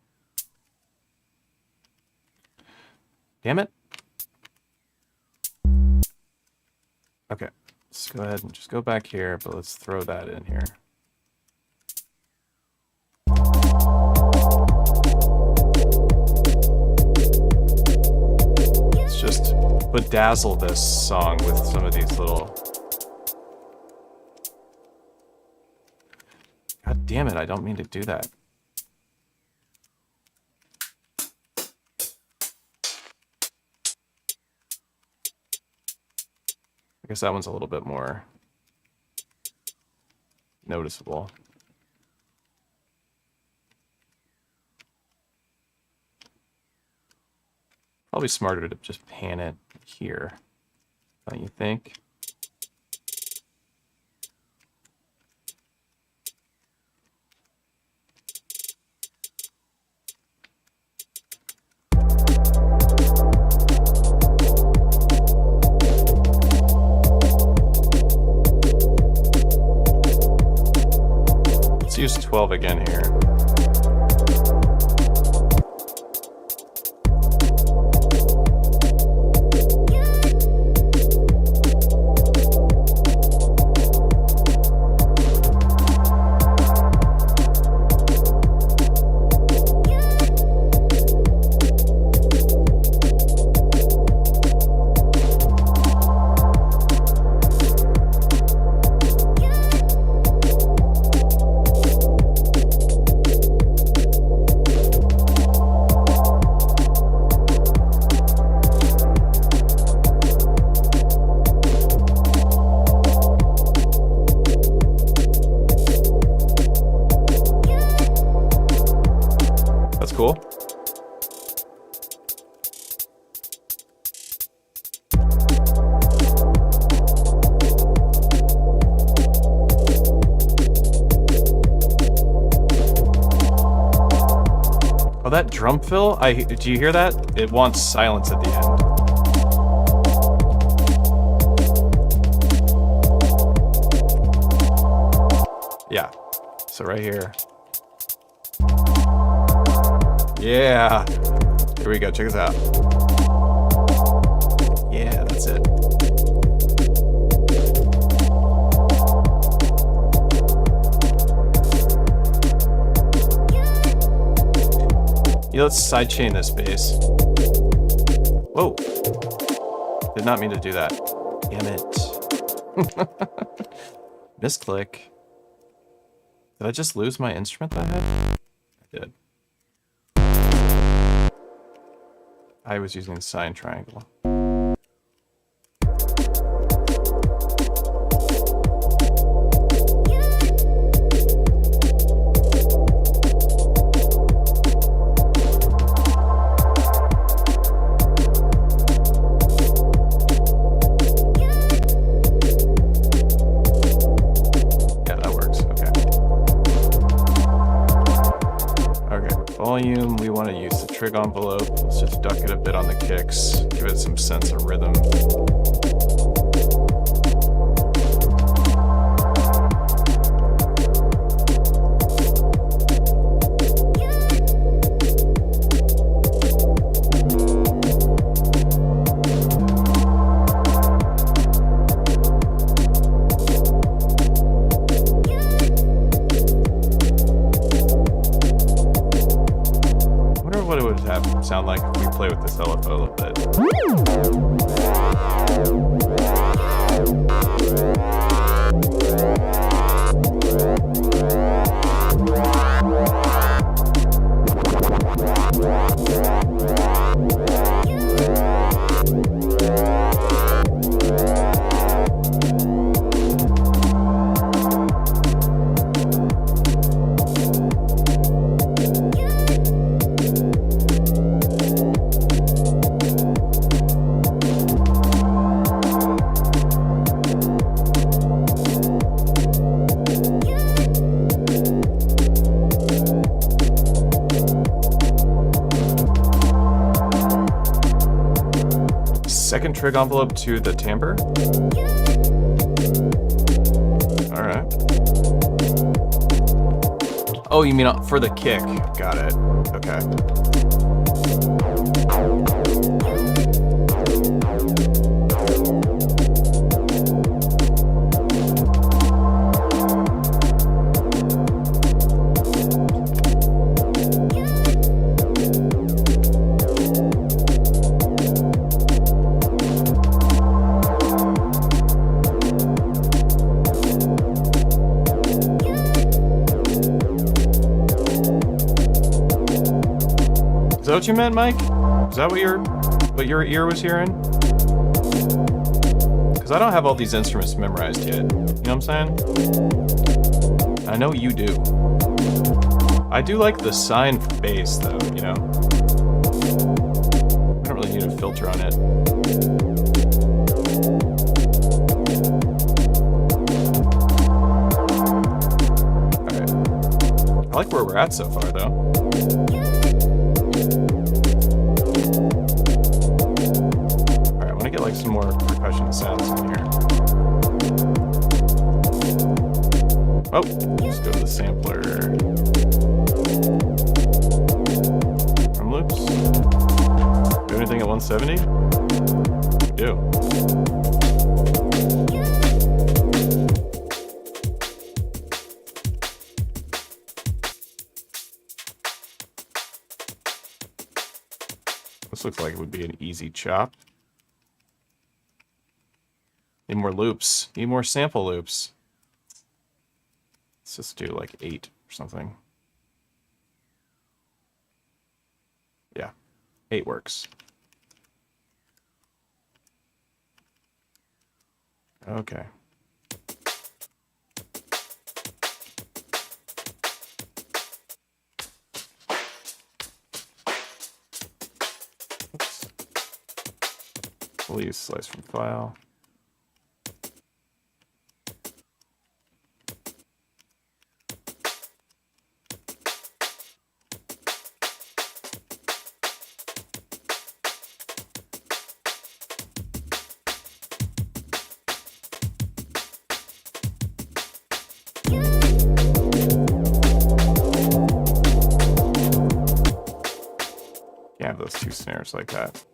Damn it. Okay, let's go ahead and just go back here, but let's throw that in here. Let's just bedazzle this song with some of these little... God damn it, I don't mean to do that. I guess that one's a little bit more noticeable. Probably smarter to just pan it here, don't you think? Let's use 12 again here. Cool. Oh, that drum fill? Do you hear that? It wants silence at the end. Yeah. So right here. Yeah. Here we go. Check this out. Yeah, that's it. Yeah, let's sidechain this bass. Whoa. Did not mean to do that. Damn it. Misclick. Did I just lose my instrument that I had? I did. I was using the sine triangle. Yeah, that works. Okay. Okay, volume, we want to use the trig envelope. Let's just duck it a bit on the kicks, give it some sense of rhythm. Sound like if we play with this LFO a little bit. second trig envelope to the timbre. All right. Oh, you mean for the kick? Got it. Okay. Is that what you meant, Mike? Is that what your ear was hearing? Because I don't have all these instruments memorized yet. You know what I'm saying? I know you do. I do like the sign for bass, though, you know? I don't really need a filter on it. Alright. I like where we're at so far, though. Get like some more percussion sounds in here. Oh, let's go to the sampler. Drum loops. Do anything at 170? We do. This looks like it would be an easy chop. Need more loops. Need more sample loops. Let's just do like 8 or something. Yeah, 8 works. Okay. Oops. We'll use slice from file. Have those 2 snares like that.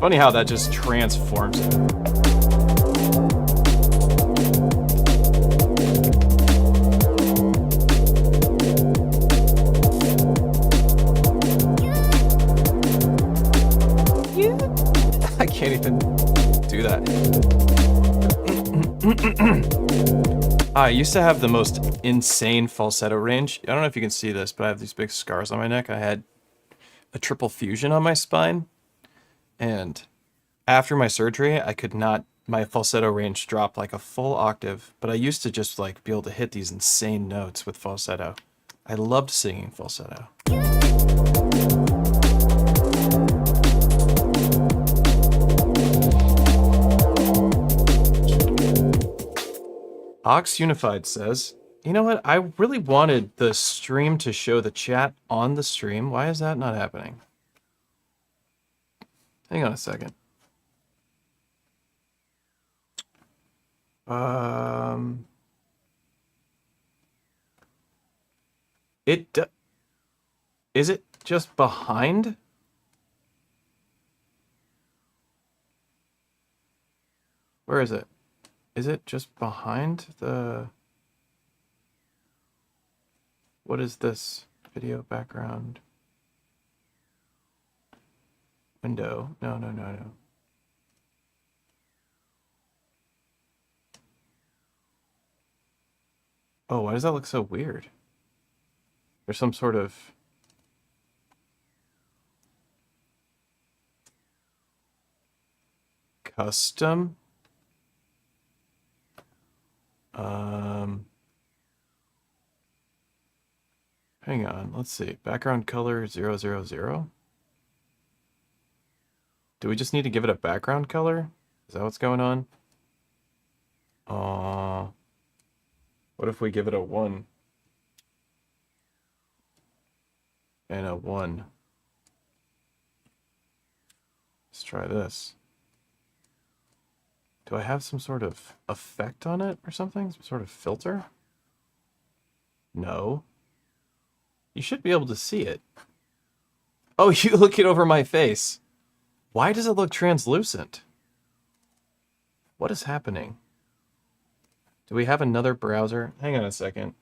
Funny how that just transforms it. I can't even do that. I used to have the most insane falsetto range. I don't know if you can see this, but I have these big scars on my neck. I had a triple fusion on my spine. And after my surgery, I could not, my falsetto range dropped like a full octave. But I used to just like be able to hit these insane notes with falsetto. I loved singing falsetto. Ox Unified says, you know what? I really wanted the stream to show the chat on the stream. Why is that not happening? Hang on a second. Is it just behind? Where is it? Is it just behind the... What is this? Video background. Window. No. Oh, why does that look so weird? There's some sort of... custom? Hang on, let's see. Background color 000. Do we just need to give it a background color? Is that what's going on? What if we give it a 1? And a 1. Let's try this. Do I have some sort of effect on it or something? Some sort of filter? No. You should be able to see it. Oh, you look it over my face. Why does it look translucent? What is happening? Do we have another browser? Hang on a second.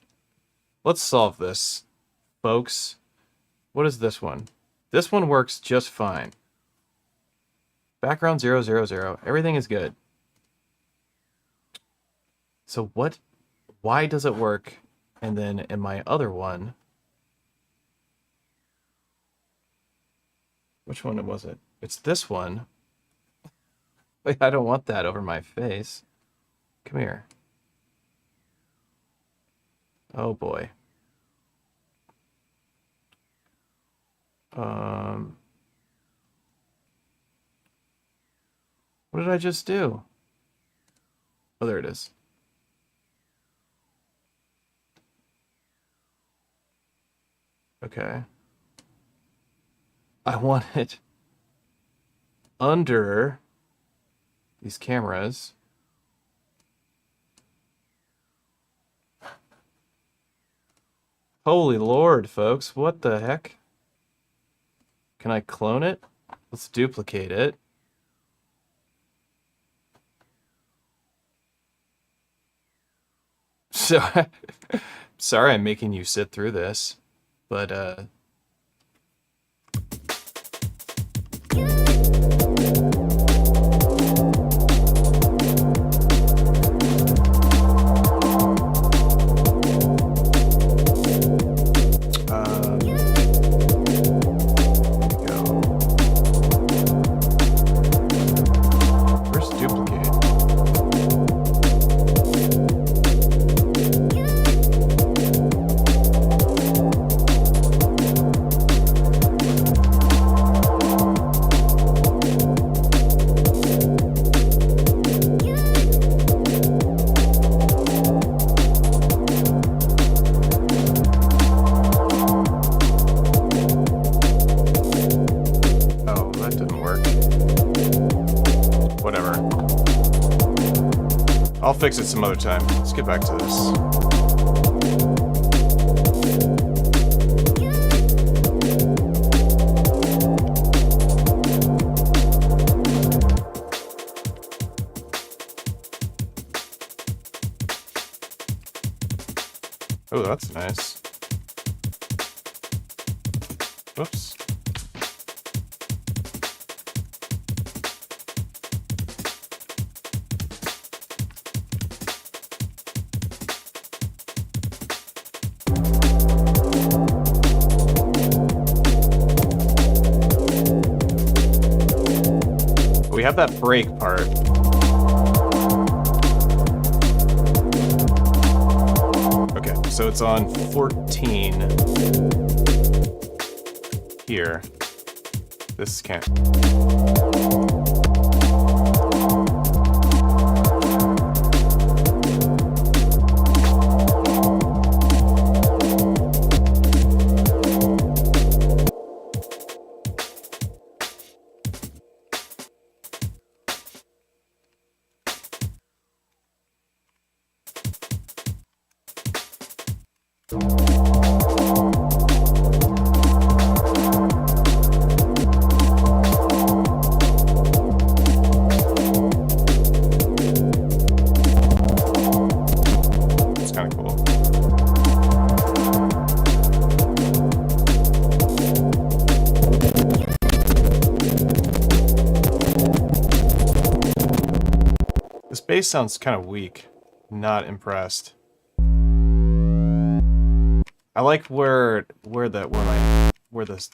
Let's solve this, folks. What is this one? This one works just fine. Background 000. Everything is good. So why does it work? And then in my other one, which one was it? It's this one. Wait, I don't want that over my face. Come here. Oh boy. What did I just do? Oh, there it is. Okay. I want it under these cameras. Holy Lord, folks, what the heck? Can I clone it? Let's duplicate it. So, sorry I'm making you sit through this, but I'll fix it some other time. Let's get back to this. Oh, that's nice. Whoops. We have that break part. Okay, so it's on 14 here. This can't. Bass sounds kind of weak. Not impressed. I like where this.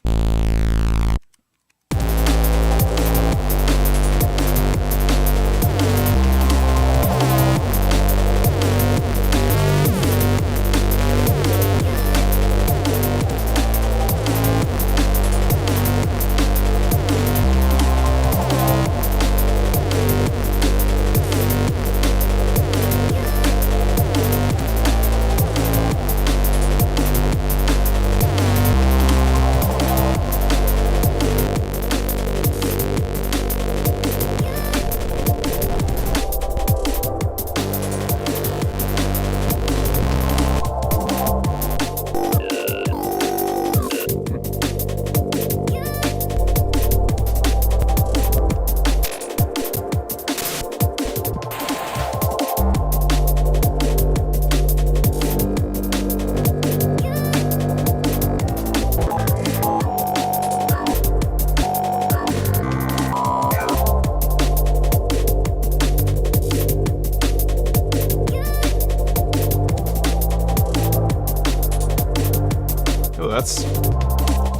that's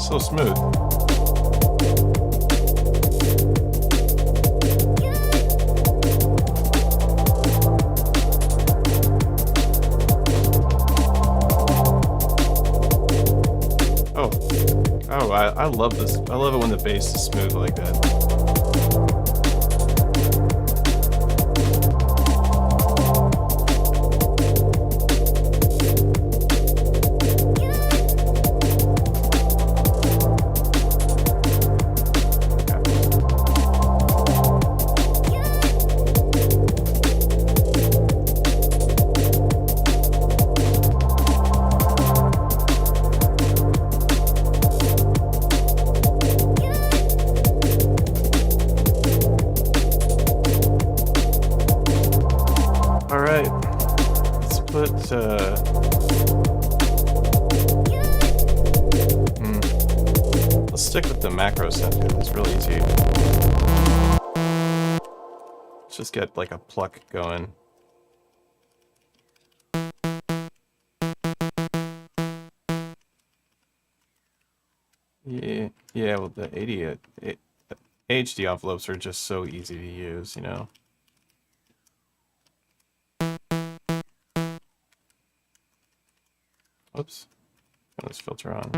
so smooth. Oh, I love this. I love it when the bass is smooth like that. Alright, let's put, let's stick with the macro stuff here, it's really easy. Let's just get like a pluck going. Yeah, well the HD envelopes are just so easy to use, you know? Oops. Got this filter on.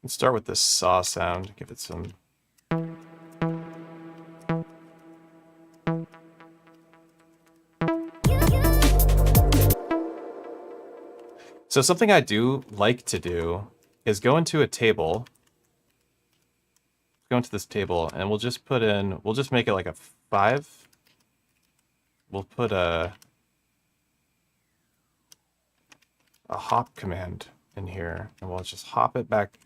Let's start with this saw sound. Give it some. So something I do like to do is go into a table. Go into this table and we'll just put in, we'll just make it like a 5. We'll put a hop command in here and we'll just hop it back.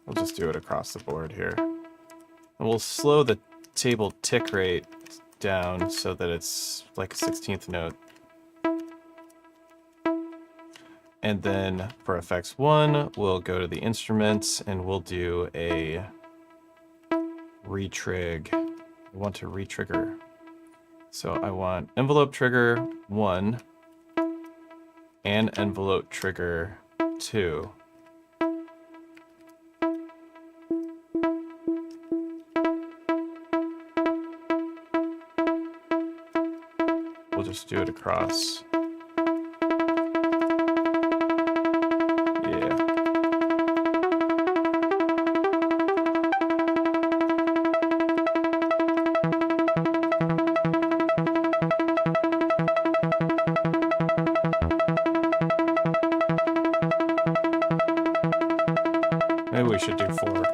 We'll just do it across the board here. And we'll slow the table tick rate down so that it's like a 16th note. And then for effects 1, we'll go to the instruments and we'll do a retrig. I want to retrigger. So I want envelope trigger 1 and envelope trigger 2. We'll just do it across. Yeah. Maybe we should do 4.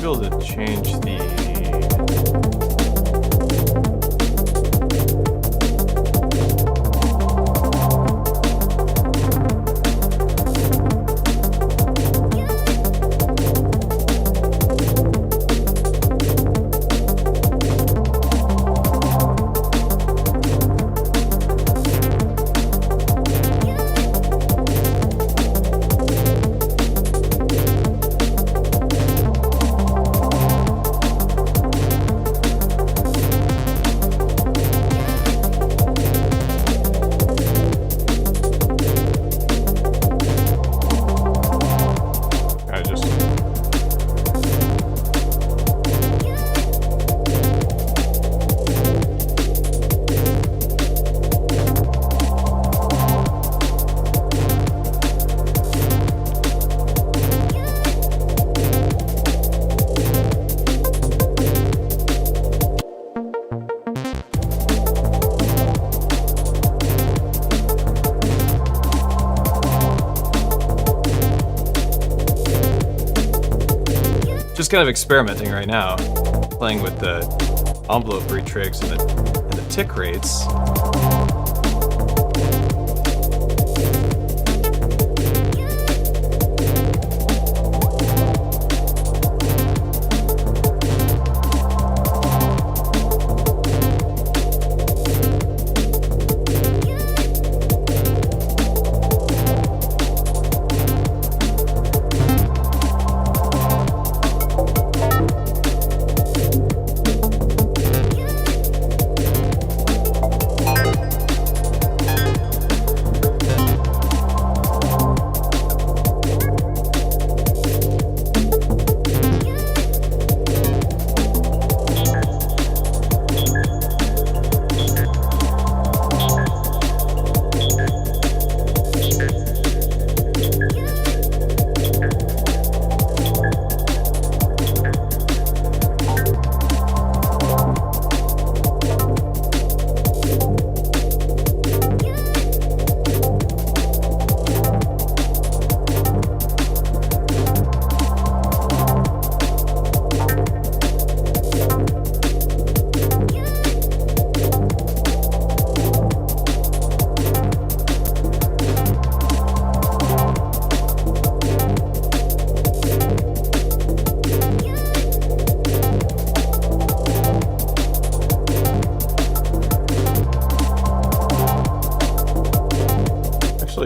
Should be able to change the... Just kind of experimenting right now, playing with the envelope retrigs and the tick rates.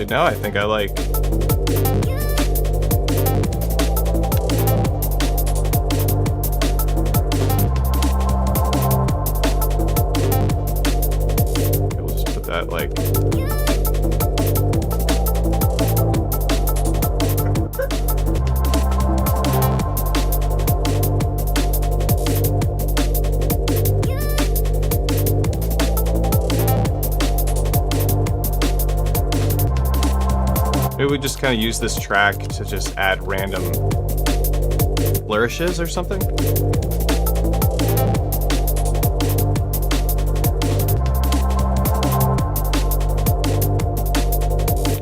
Now I think I like. We'll just put that like. Maybe we just kind of use this track to just add random flourishes or something.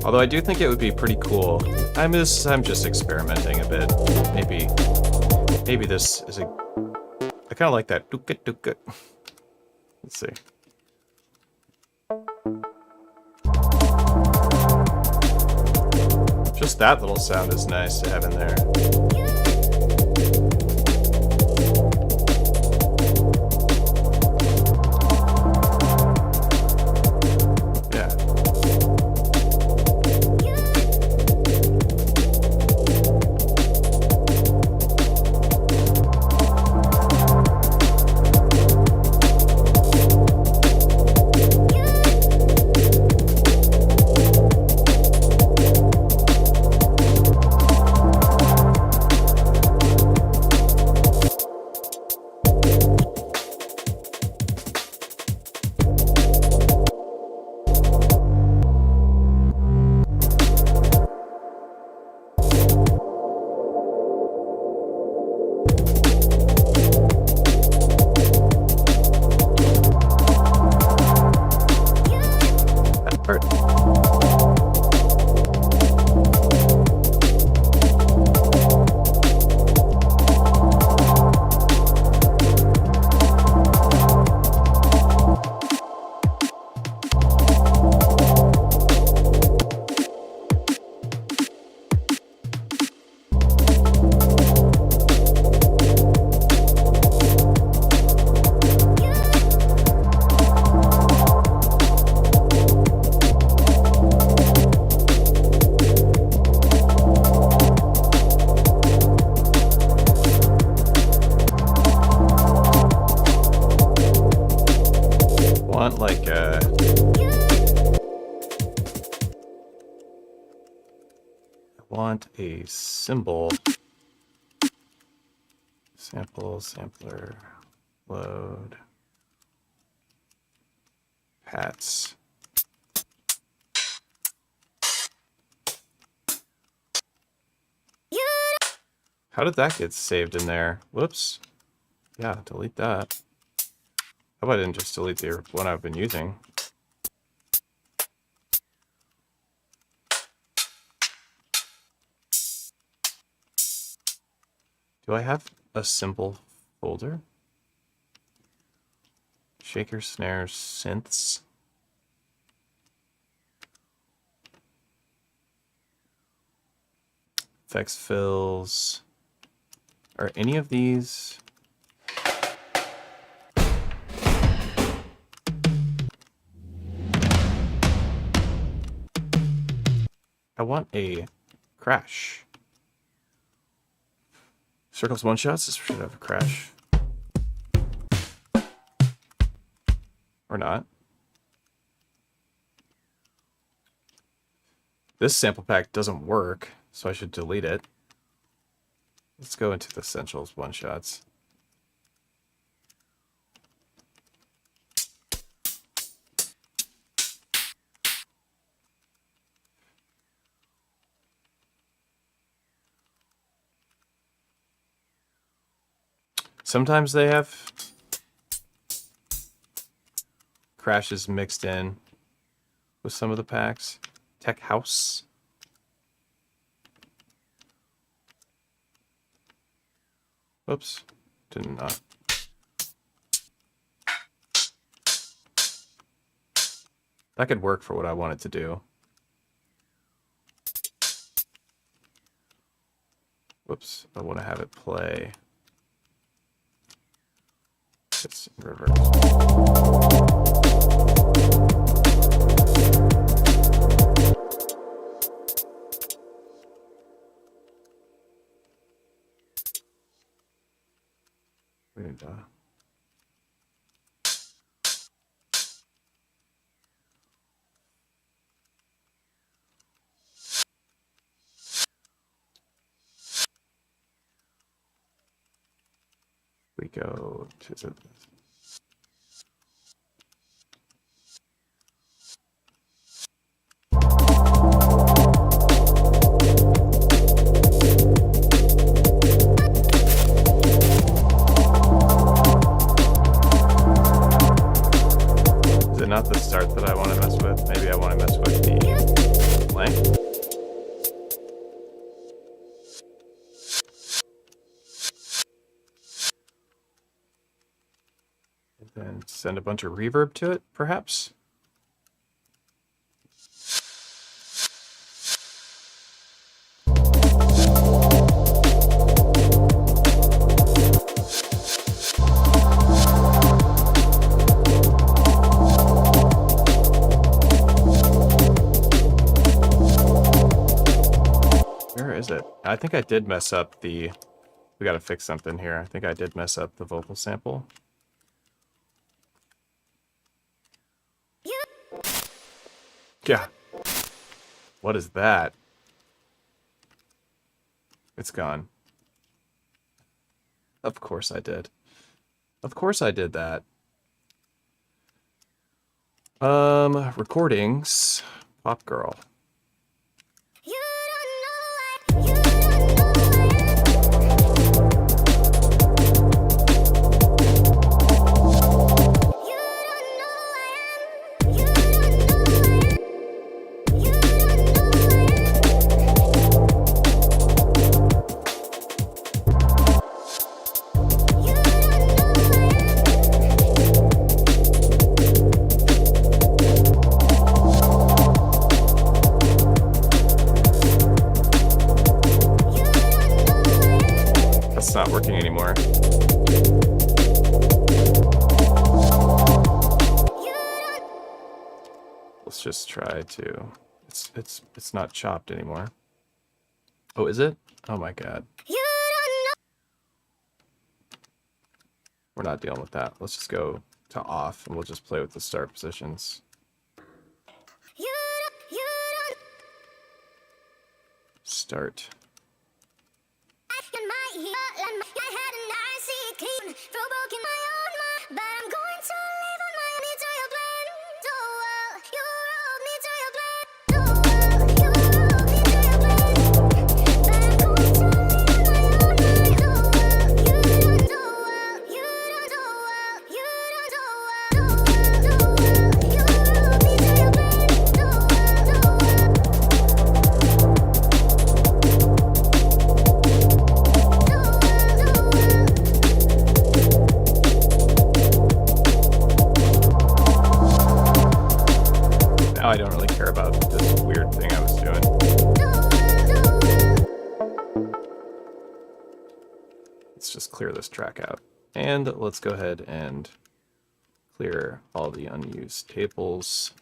Although I do think it would be pretty cool. I'm just experimenting a bit. Maybe this is a. I kind of like that. Let's see. Just that little sound is nice to have in there. Yeah. want like I want a symbol. Sample, sampler, load, hats. How did that get saved in there? Whoops. Yeah, delete that. How about I didn't just delete the one I've been using? Do I have a simple folder? Shaker, snares, synths. Effects, fills. Are any of these... I want a crash. Circles one shots, this should have a crash. Or not. This sample pack doesn't work, so I should delete it. Let's go into the essentials one shots. Sometimes they have crashes mixed in with some of the packs. Tech House. Whoops, did not. That could work for what I want it to do. Whoops, I want to have it play. It's in reverse. And, we go to the... Not the start that I want to mess with. Maybe I want to mess with the length. And then send a bunch of reverb to it, perhaps. I think I did mess up the... We gotta fix something here. I think I did mess up the vocal sample. Yeah. What is that? It's gone. Of course I did. Of course I did that. Recordings. Pop Girl. Not working anymore. Let's just try to... It's not chopped anymore. Oh, is it? Oh my god. We're not dealing with that. Let's just go to off, and we'll just play with the start positions. Start. Now I don't really care about this weird thing I was doing. Let's just clear this track out. And let's go ahead and clear all the unused tables.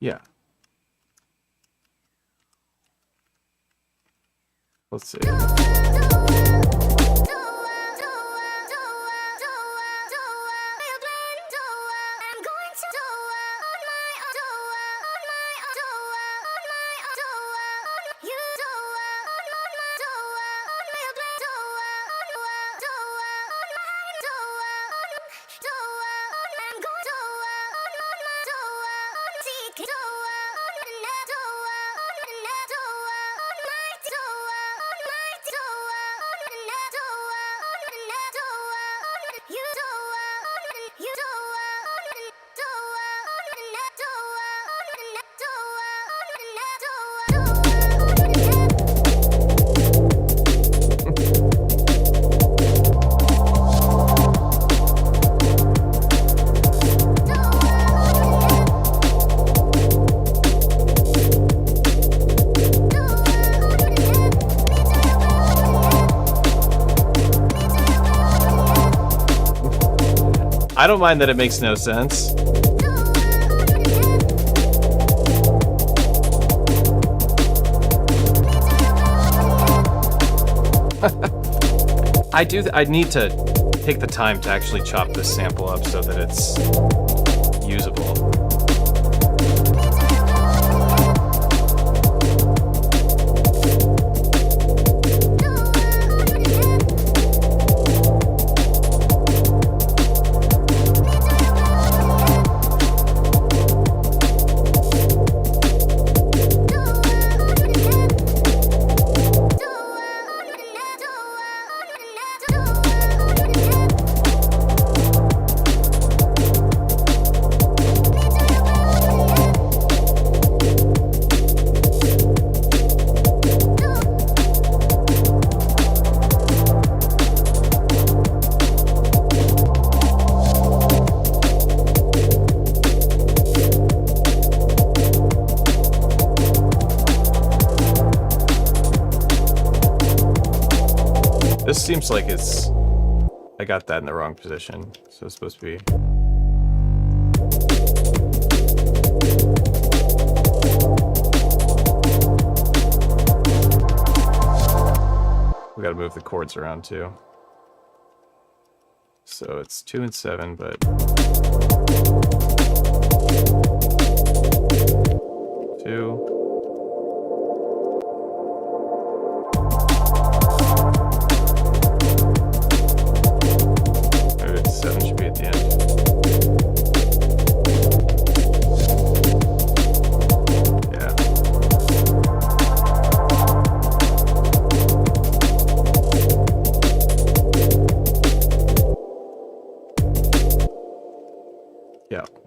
Yeah. Let's see. I don't mind that it makes no sense. I need to take the time to actually chop this sample up so that it's usable. This seems like it's... I got that in the wrong position, so it's supposed to be... We gotta move the chords around too. So it's 2 and 7, but... 2...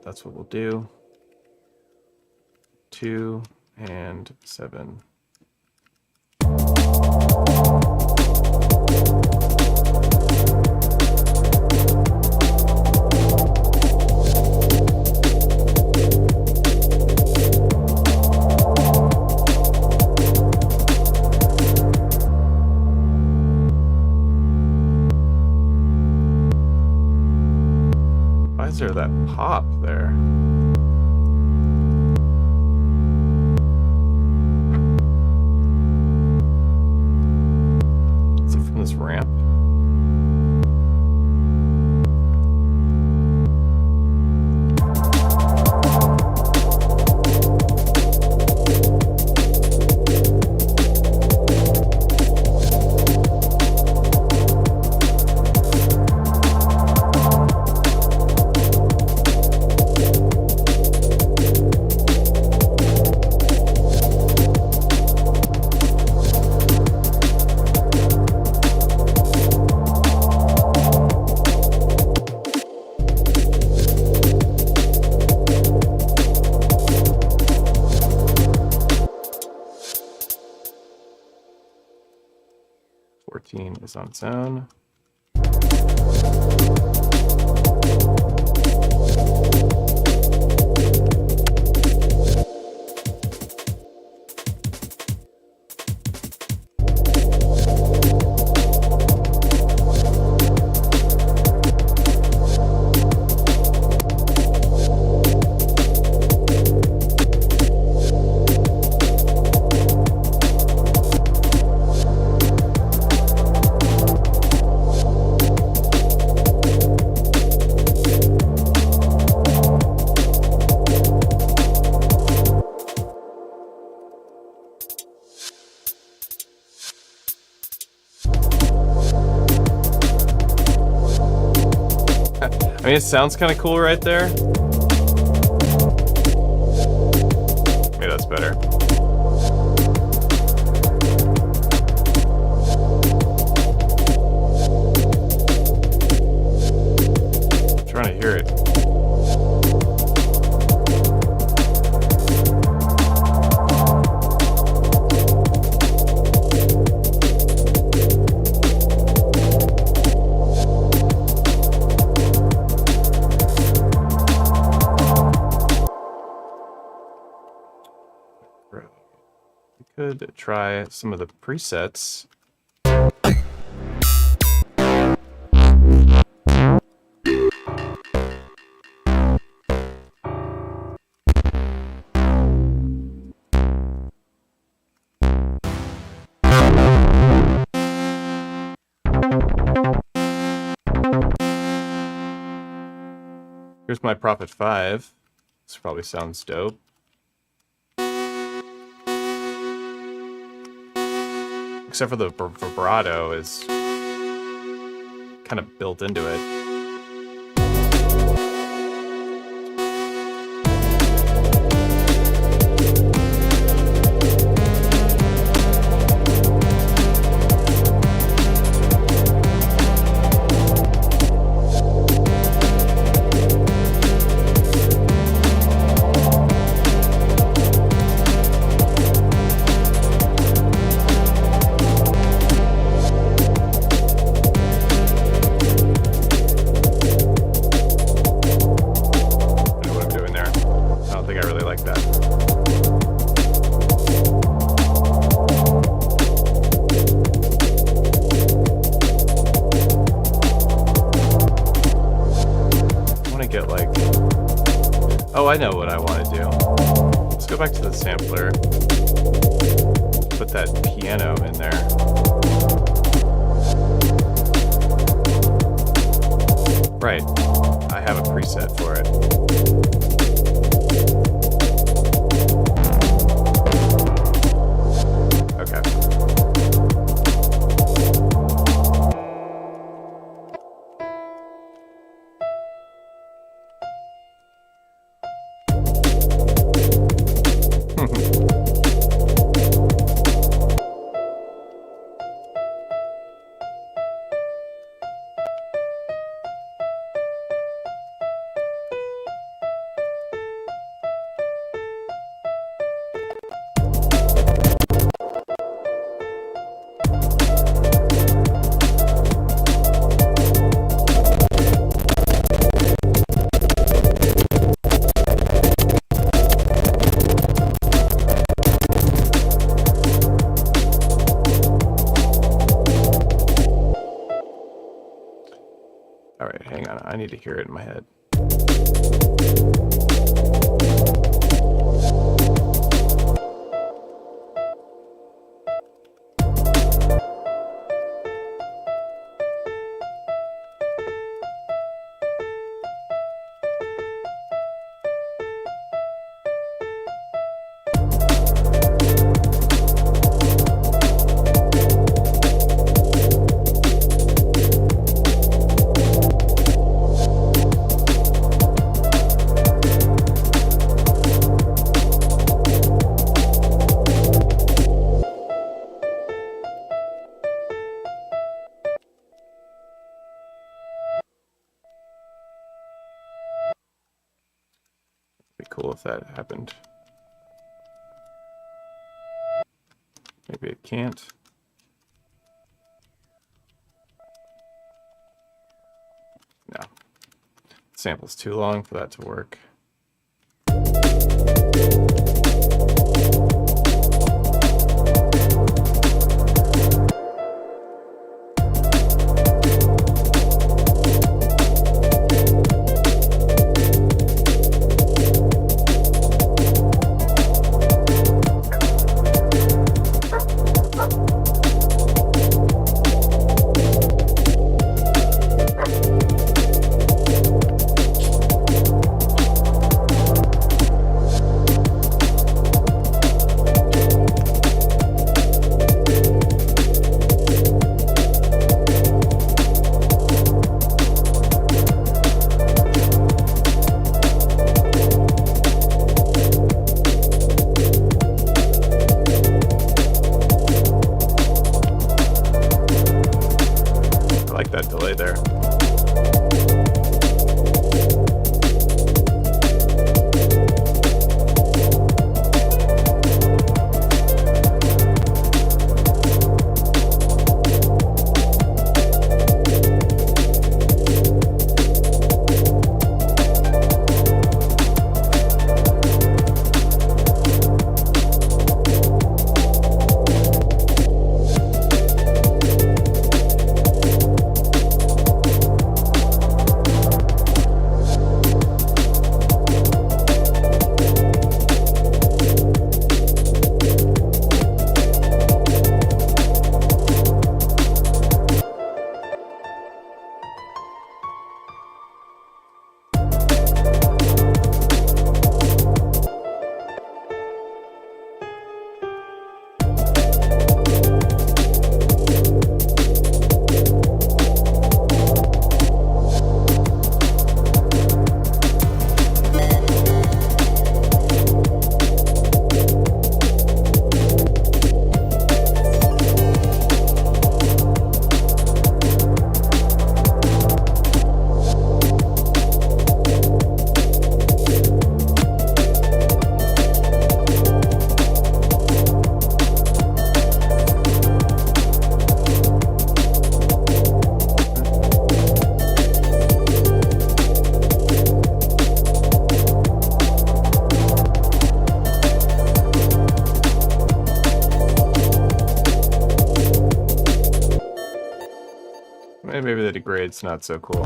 That's what we'll do. 2 and 7. Why is is there that pop there? Is it from this ramp? Is on its own. I mean, it sounds kind of cool right there. Maybe that's better. I'm trying to hear it. Could try some of the presets. Here's my Prophet 5. This probably sounds dope. Except for the vibrato is kind of built into it. Oh, I know what I want to do. Let's go back to the sampler. Put that piano in there. Right. I have a preset for it. All right, hang on. I need to hear it in my head. Be cool if that happened. Maybe it can't. No. The sample's too long for that to work. That delay there. Maybe the degrade's not so cool.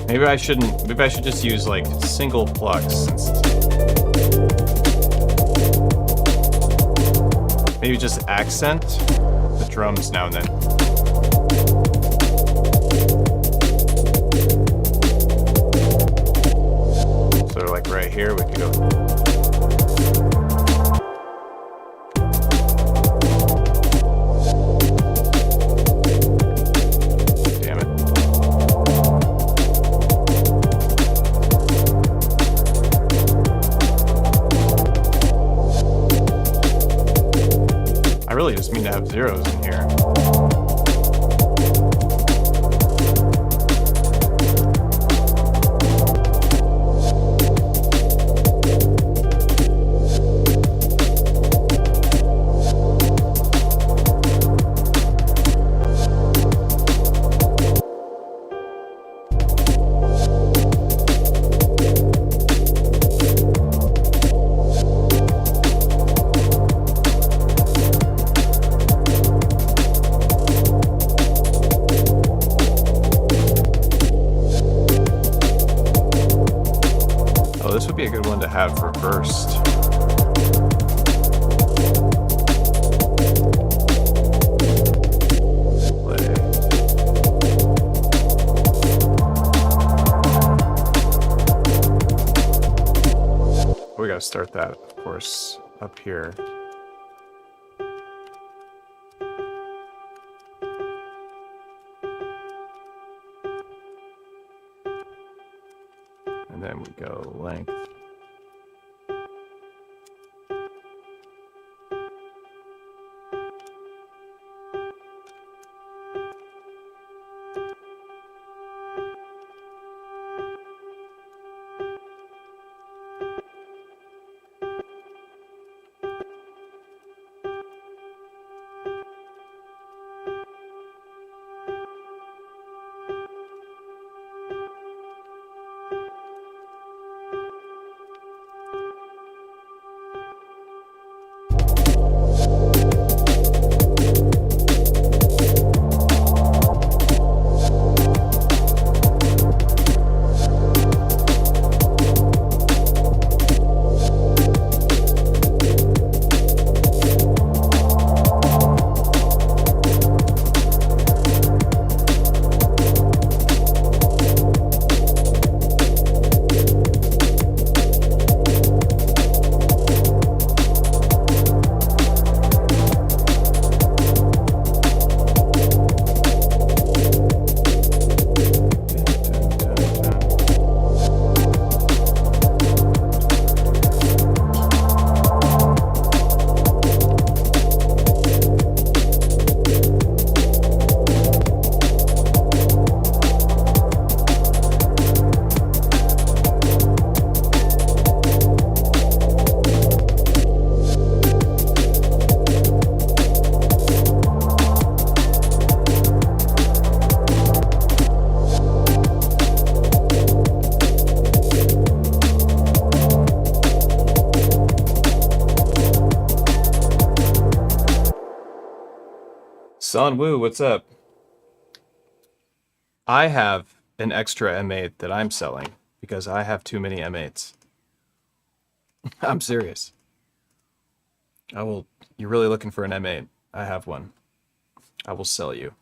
Maybe I shouldn't. Maybe I should just use like single plucks. Maybe just accent the drums now and then. So like right here, we could go. I really just mean to have zeros in here. have reversed. We gotta start that, of course, up here. And then we go length. Son Woo, what's up? I have an extra M8 that I'm selling because I have too many M8s. I'm serious. You're really looking for an M8? I have one. I will sell you.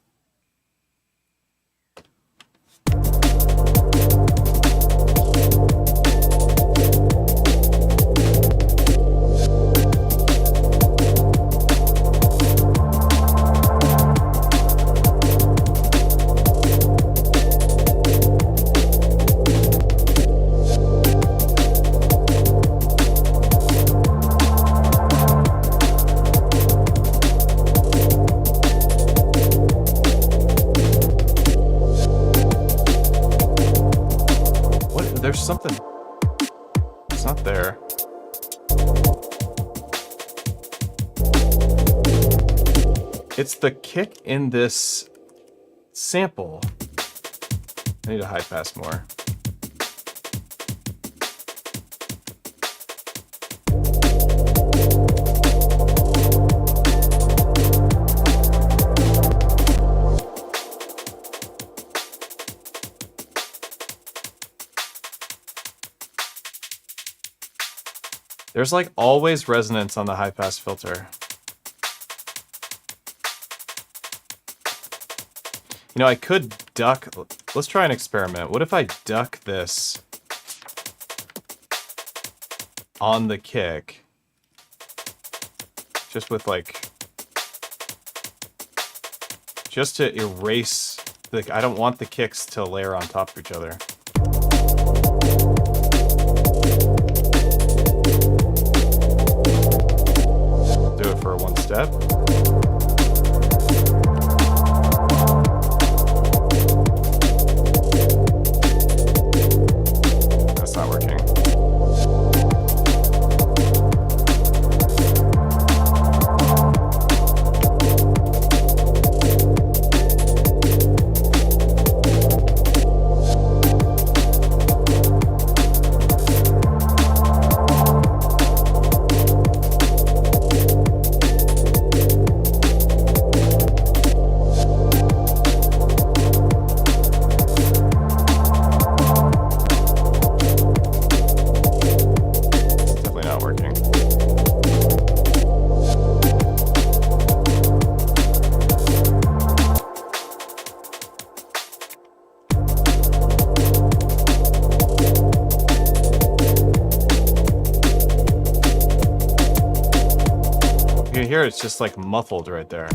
There's something. It's not there. It's the kick in this sample. I need to high pass more. There's like always resonance on the high pass filter. You know, I could duck. Let's try an experiment. What if I duck this on the kick? Just with like, just to erase the, I don't want the kicks to layer on top of each other. Do it for one step. That's not working. You can hear it's just like muffled right there.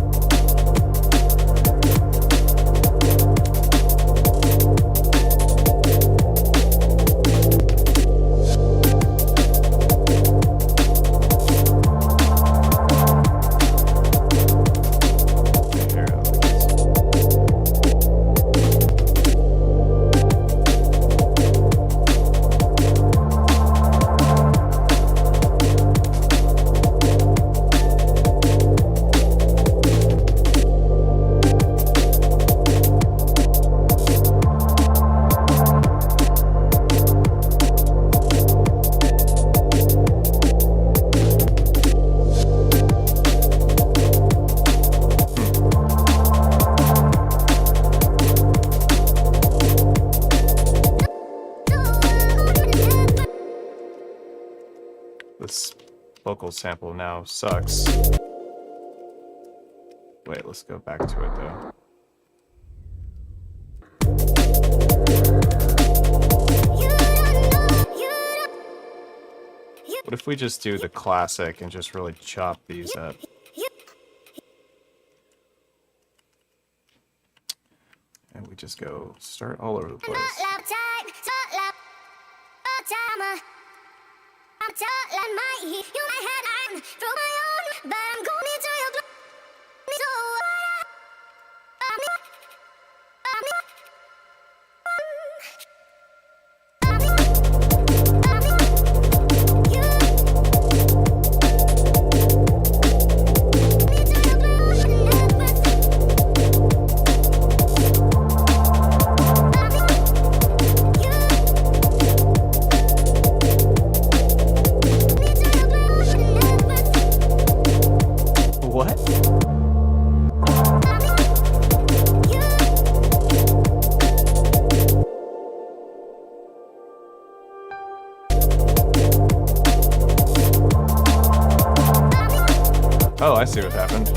This vocal sample now sucks. Wait, let's go back to it though. What if we just do the classic and just really chop these up? And we just go start all over the place. What? Oh, I see what happened.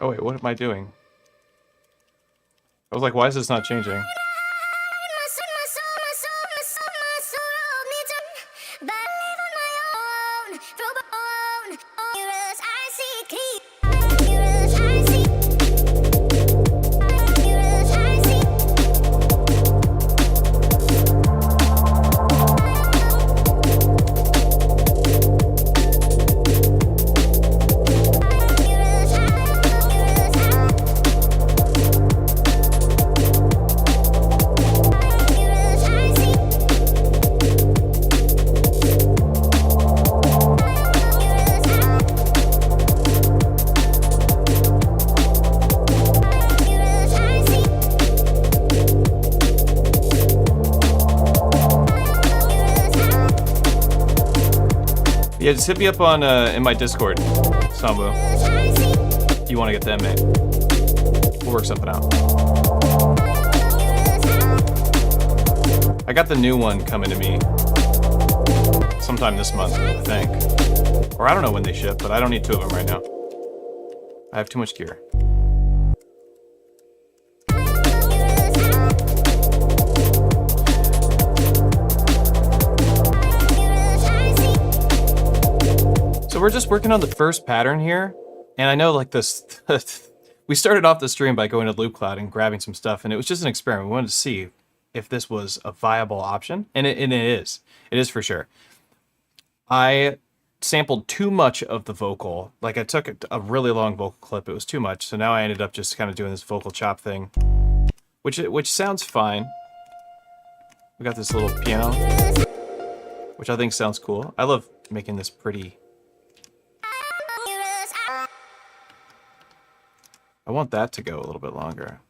Oh wait, what am I doing? I was like, why is this not changing? Yeah, just hit me up on in my Discord, Sambu. You want to get the M8? We'll work something out. I got the new one coming to me sometime this month, I think. Or I don't know when they ship, but I don't need 2 of them right now. I have too much gear. So we're just working on the first pattern here, and I know like this, we started off the stream by going to Loopcloud and grabbing some stuff, and it was just an experiment. We wanted to see if this was a viable option, and it is. It is for sure. I sampled too much of the vocal. Like I took a really long vocal clip, it was too much, so now I ended up just kind of doing this vocal chop thing, which sounds fine. We got this little piano, which I think sounds cool. I love making this pretty. I want that to go a little bit longer.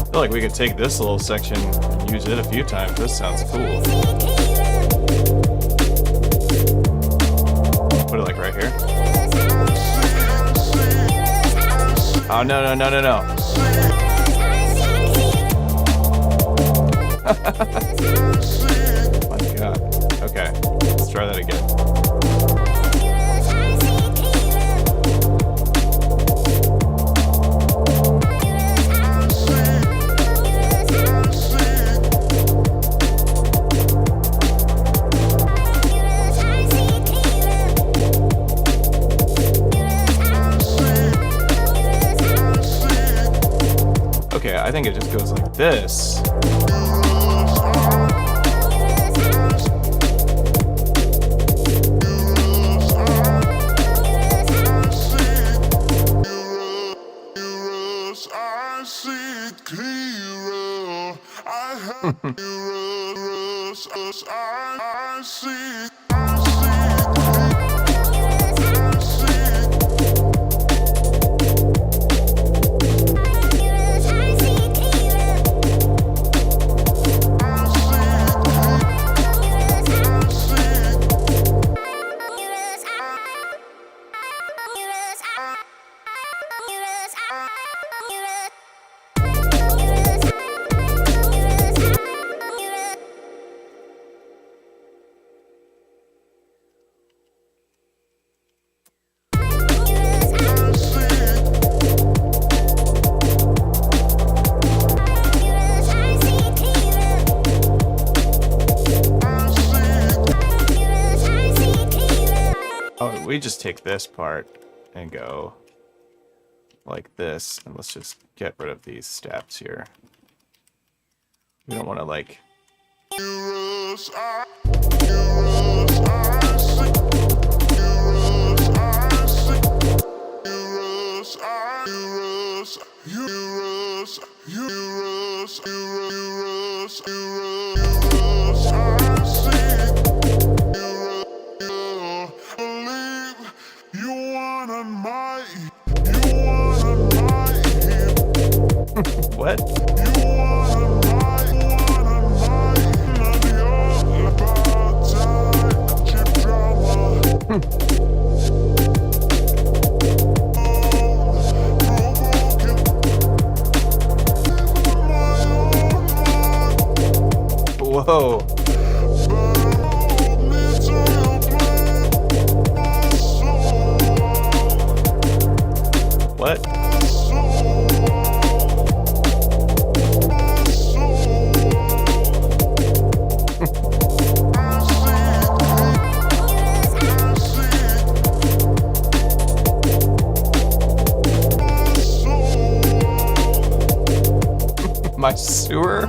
I feel like we could take this little section and use it a few times. This sounds cool. Put it like right here. Oh, no, no, no, no, no. My God. Okay, let's try that again. Okay, I think it just goes like this. We just take this part and go like this, and let's just get rid of these steps here. We don't want to like. What? Whoa. What? My sewer?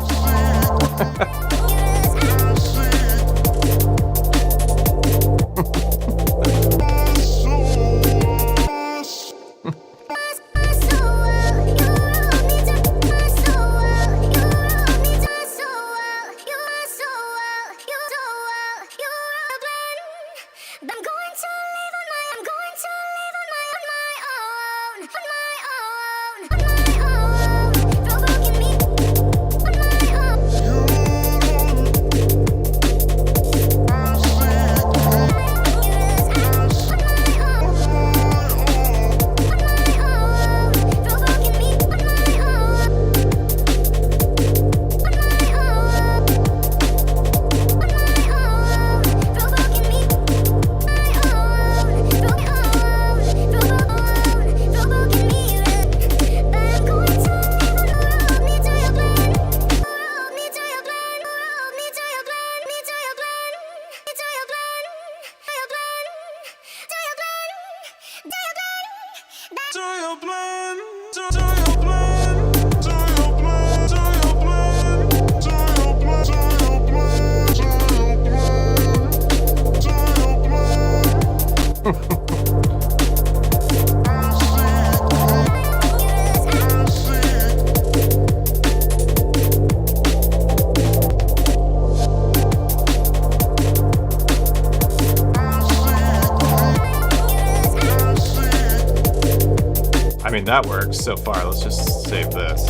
I mean, that works so far. Let's just save this.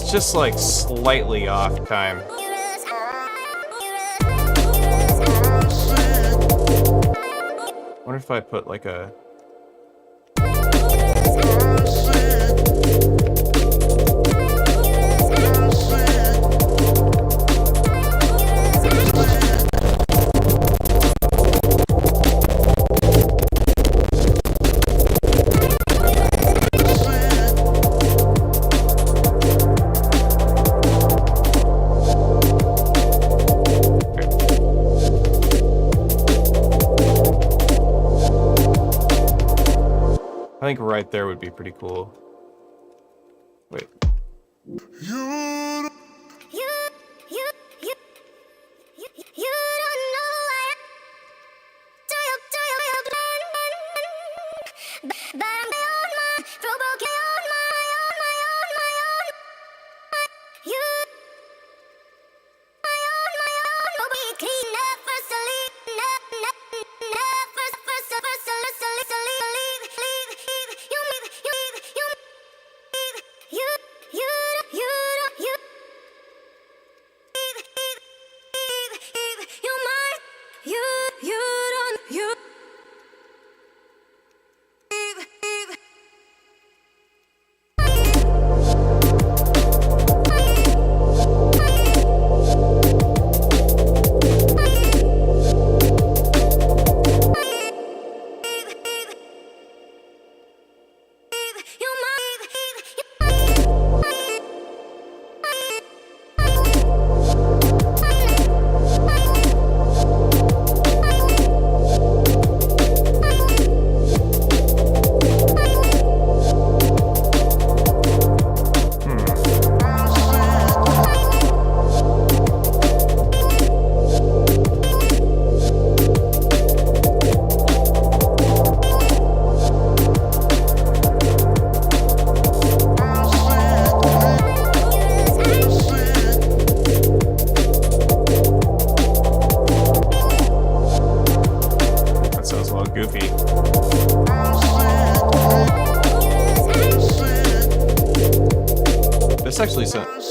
Just like slightly off time. What if I put like a think right there would be pretty cool. Wait.
You, you, you, you, you don't know I am. Do you blend? But I'm beyond my, throw broken on my. You, my own, but we clean up first to leave, first to leave, you leave,
This actually sounds...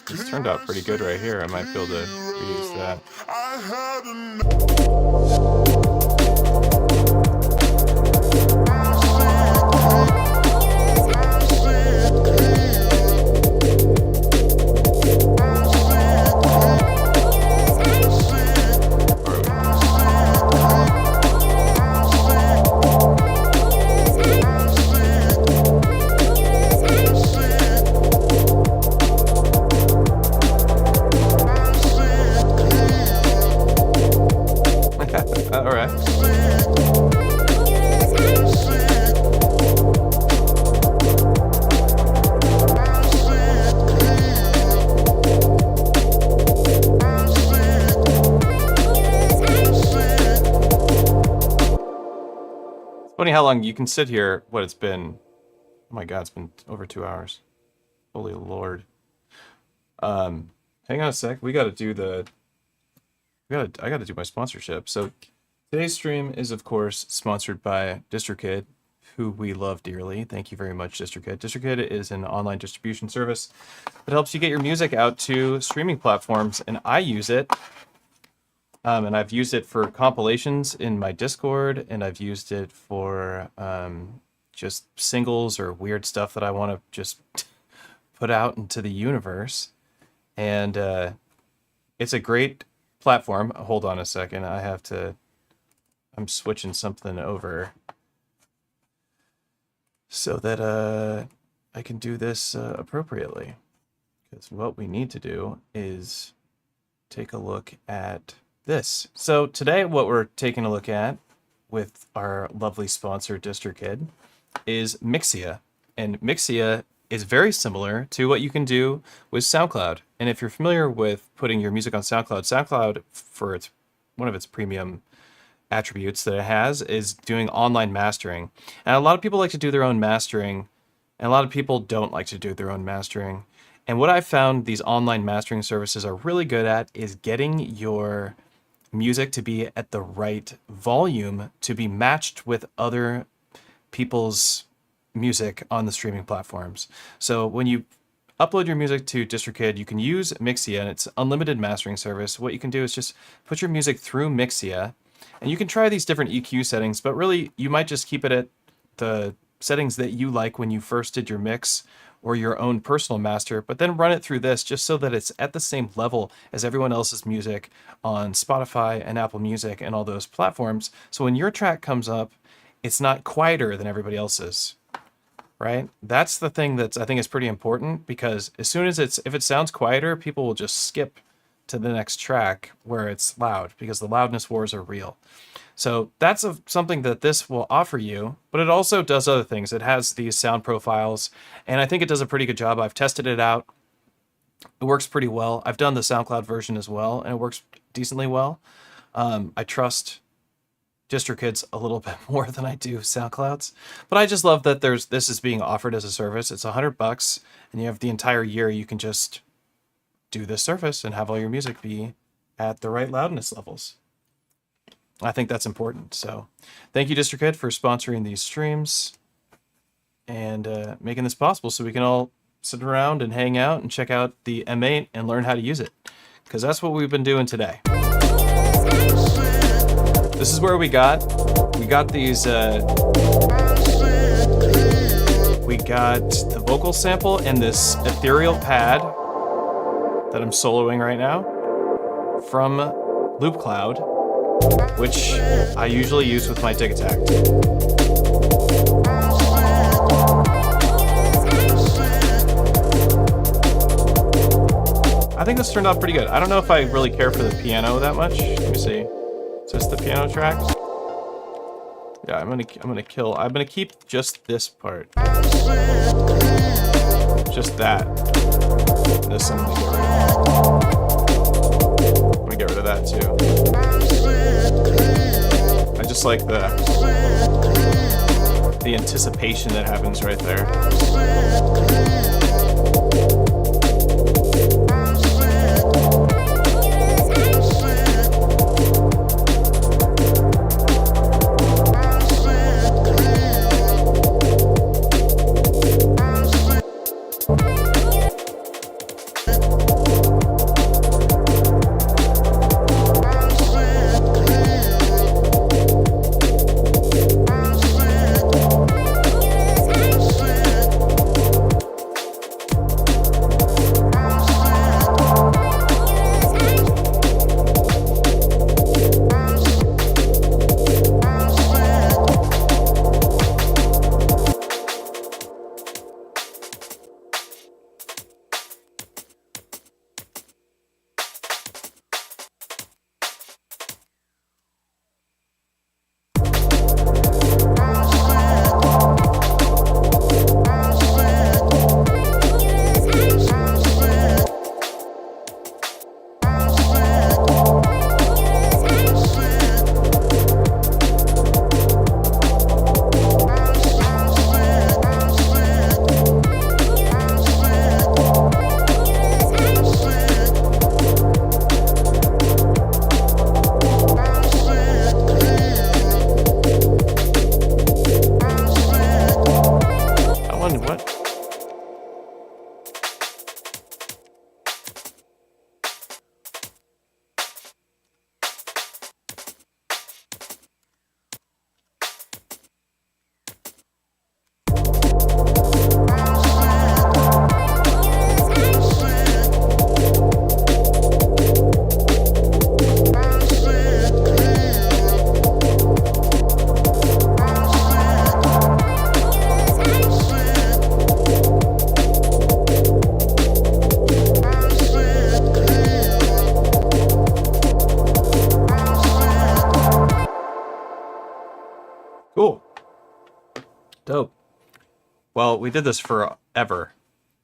This turned out pretty good right here. I might be able to reuse that. Alright. It's funny how long you can sit here. What it's been. Oh my god, it's been over 2 hours. Holy lord. Hang on a sec. We gotta do the... I gotta do my sponsorship. So today's stream is, of course, sponsored by DistroKid, who we love dearly. Thank you very much, DistroKid. DistroKid is an online distribution service that helps you get your music out to streaming platforms, and I use it. And I've used it for compilations in my Discord, and I've used it for just singles or weird stuff that I want to just put out into the universe. And it's a great platform. Hold on a second. I'm switching something over so that I can do this appropriately. Because what we need to do is take a look at this. So today what we're taking a look at with our lovely sponsor DistroKid is Mixia. And Mixia is very similar to what you can do with SoundCloud. And if you're familiar with putting your music on SoundCloud, SoundCloud, for one of its premium attributes that it has, is doing online mastering. And a lot of people like to do their own mastering, and a lot of people don't like to do their own mastering. And what I've found these online mastering services are really good at is getting your music to be at the right volume to be matched with other people's music on the streaming platforms. So when you upload your music to DistroKid, you can use Mixia, and it's unlimited mastering service. What you can do is just put your music through Mixia, and you can try these different EQ settings, but really you might just keep it at the settings that you like when you first did your mix or your own personal master, but then run it through this just so that it's at the same level as everyone else's music on Spotify and Apple Music and all those platforms. So when your track comes up, it's not quieter than everybody else's. Right? That's the thing that's, I think, is pretty important, because as soon as if it sounds quieter, people will just skip to the next track where it's loud, because the loudness wars are real. So that's something that this will offer you, but it also does other things. It has these sound profiles, and I think it does a pretty good job. I've tested it out. It works pretty well. I've done the SoundCloud version as well, and it works decently well. I trust DistroKids a little bit more than I do SoundClouds, but I just love that this is being offered as a service. It's $100, and you have the entire year. You can just do this service and have all your music be at the right loudness levels. I think that's important. So thank you, DistroKid, for sponsoring these streams and making this possible so we can all sit around and hang out and check out the M8 and learn how to use it, because that's what we've been doing today. This is where we got these we got the vocal sample and this ethereal pad that I'm soloing right now from Loopcloud, which I usually use with my dig attack. I think this turned out pretty good. I don't know if I really care for the piano that much. Let me see. Is this the piano track? Yeah, I'm gonna keep just this part. Just that. This I'm gonna get rid of that too. I just like the anticipation that happens right there. Cool. Dope. Well, we did this forever.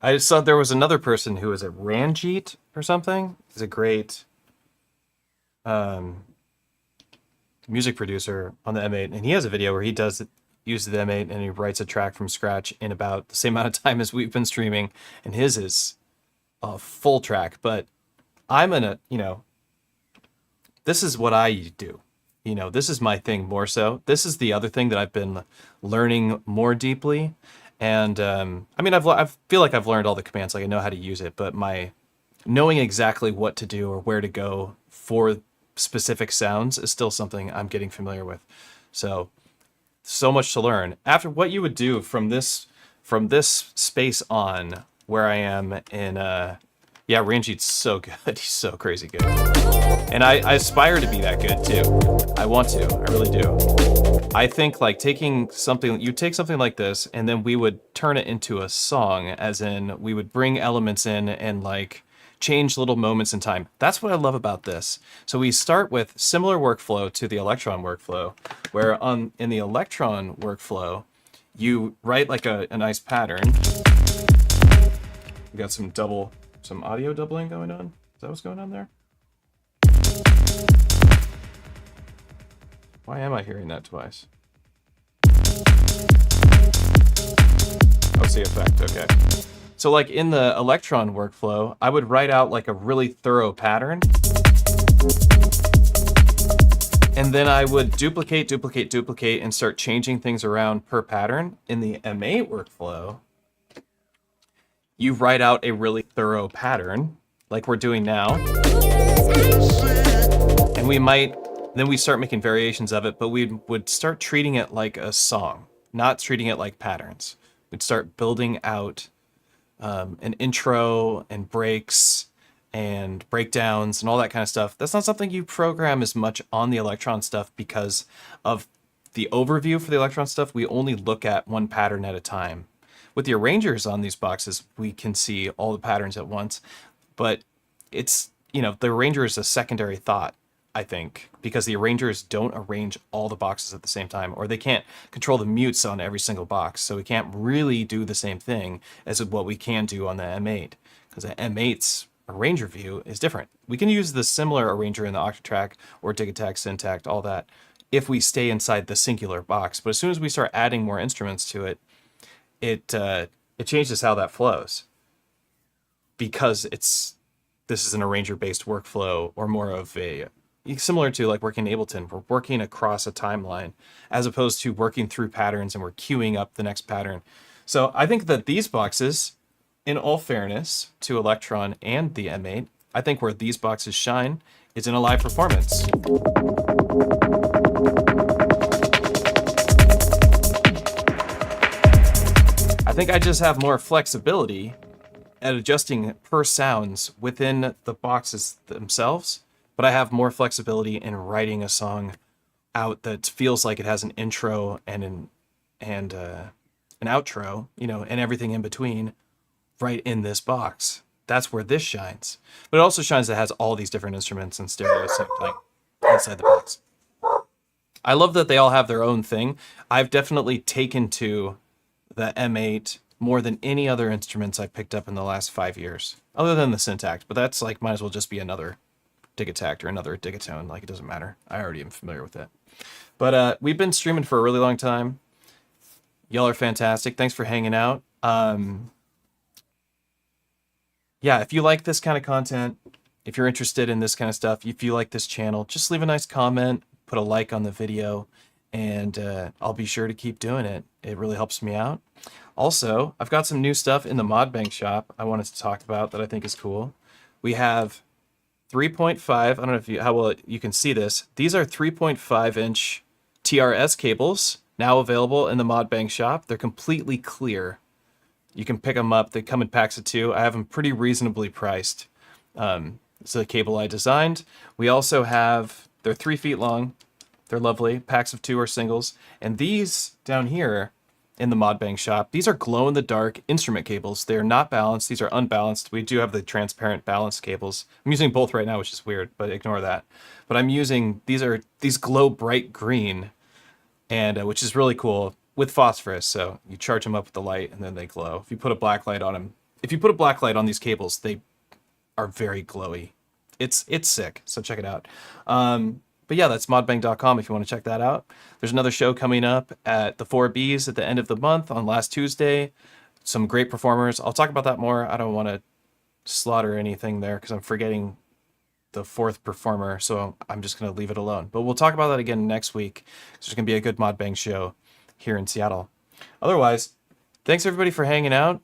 I saw there was another person who was a Ranjit or something. He's a great music producer on the M8, and he has a video where he uses the M8 and he writes a track from scratch in about the same amount of time as we've been streaming, and his is a full track. But I'm gonna, this is what I do. This is my thing more so. This is the other thing that I've been learning more deeply. And I feel like I've learned all the commands, like I know how to use it, but my knowing exactly what to do or where to go for specific sounds is still something I'm getting familiar with. So much to learn. After what you would do from this space on, where I am in yeah, Ranjit's so good. He's so crazy good. And I aspire to be that good too. I want to. I really do. I think like you take something like this and then we would turn it into a song, as in we would bring elements in and like change little moments in time. That's what I love about this. So we start with similar workflow to the Elektron workflow, where in the Elektron workflow, you write like a nice pattern. We got some audio doubling going on. Is that what's going on there? Why am I hearing that twice? Oh, see effect, okay. So like in the Elektron workflow, I would write out like a really thorough pattern. And then I would duplicate, and start changing things around per pattern. In the M8 workflow, you write out a really thorough pattern, like we're doing now. And then we start making variations of it, but we would start treating it like a song, not treating it like patterns. We'd start building out an intro and breaks and breakdowns and all that kind of stuff. That's not something you program as much on the Elektron stuff because of the overview for the Elektron stuff. We only look at one pattern at a time. With the arrangers on these boxes, we can see all the patterns at once, but it's, the arranger is a secondary thought, I think, because the arrangers don't arrange all the boxes at the same time, or they can't control the mutes on every single box. So we can't really do the same thing as what we can do on the M8, because the M8's arranger view is different. We can use the similar arranger in the Octatrack or Digitact, Syntact, all that, if we stay inside the singular box. But as soon as we start adding more instruments to it, it changes how that flows, because this is an arranger-based workflow, or more of a similar to like working in Ableton. We're working across a timeline as opposed to working through patterns and we're queuing up the next pattern. So I think that these boxes, in all fairness to Elektron and the M8, I think where these boxes shine is in a live performance. I think I just have more flexibility at adjusting per sounds within the boxes themselves, but I have more flexibility in writing a song out that feels like it has an intro and an outro, and everything in between right in this box. That's where this shines. But it also shines that it has all these different instruments and stereo sampling inside the box. I love that they all have their own thing. I've definitely taken to the M8 more than any other instruments I've picked up in the last 5 years, other than the Syntact, but that's like, might as well just be another Digitact or another Digatone. Like, it doesn't matter. I already am familiar with it. But we've been streaming for a really long time. Y'all are fantastic. Thanks for hanging out. Yeah, if you like this kind of content, if you're interested in this kind of stuff, if you like this channel, just leave a nice comment, put a like on the video, and I'll be sure to keep doing it. It really helps me out. Also, I've got some new stuff in the Modbang shop I wanted to talk about that I think is cool. We have 3.5, I don't know how well you can see this. These are 3.5 inch TRS cables now available in the Modbang shop. They're completely clear. You can pick them up. They come in packs of 2. I have them pretty reasonably priced. It's a cable I designed. We also have, they're 3 feet long. They're lovely. Packs of 2 or singles. And these down here in the Modbang shop, these are glow-in-the-dark instrument cables. They're not balanced. These are unbalanced. We do have the transparent balanced cables. I'm using both right now, which is weird, but ignore that. But I'm using, these glow bright green, and which is really cool, with phosphorus. So you charge them up with the light and then they glow. If you put a black light on them, if you put a black light on these cables, they are very glowy. It's sick. So check it out. But yeah, that's modbang.com if you want to check that out. There's another show coming up at the 4Bs at the end of the month on last Tuesday. Some great performers. I'll talk about that more. I don't want to slaughter anything there because I'm forgetting the 4th performer, so I'm just going to leave it alone. But we'll talk about that again next week. There's going to be a good Modbang show here in Seattle. Otherwise, thanks everybody for hanging out.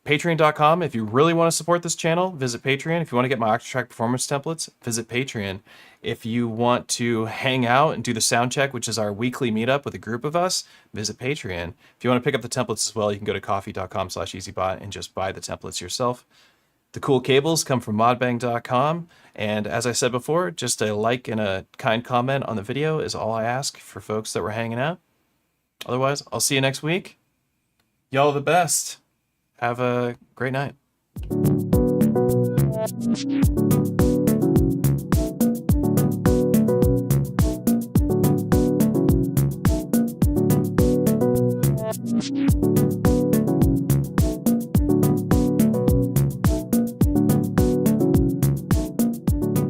Patreon.com. If you really want to support this channel, visit Patreon. If you want to get my Octatrack performance templates, visit Patreon. If you want to hang out and do the sound check, which is our weekly meetup with a group of us, visit Patreon. If you want to pick up the templates as well, you can go to coffee.com/EZBOT and just buy the templates yourself. The cool cables come from modbang.com. And as I said before, just a like and a kind comment on the video is all I ask for folks that were hanging out. Otherwise, I'll see you next week. Y'all the best. Have a great night.
Bye.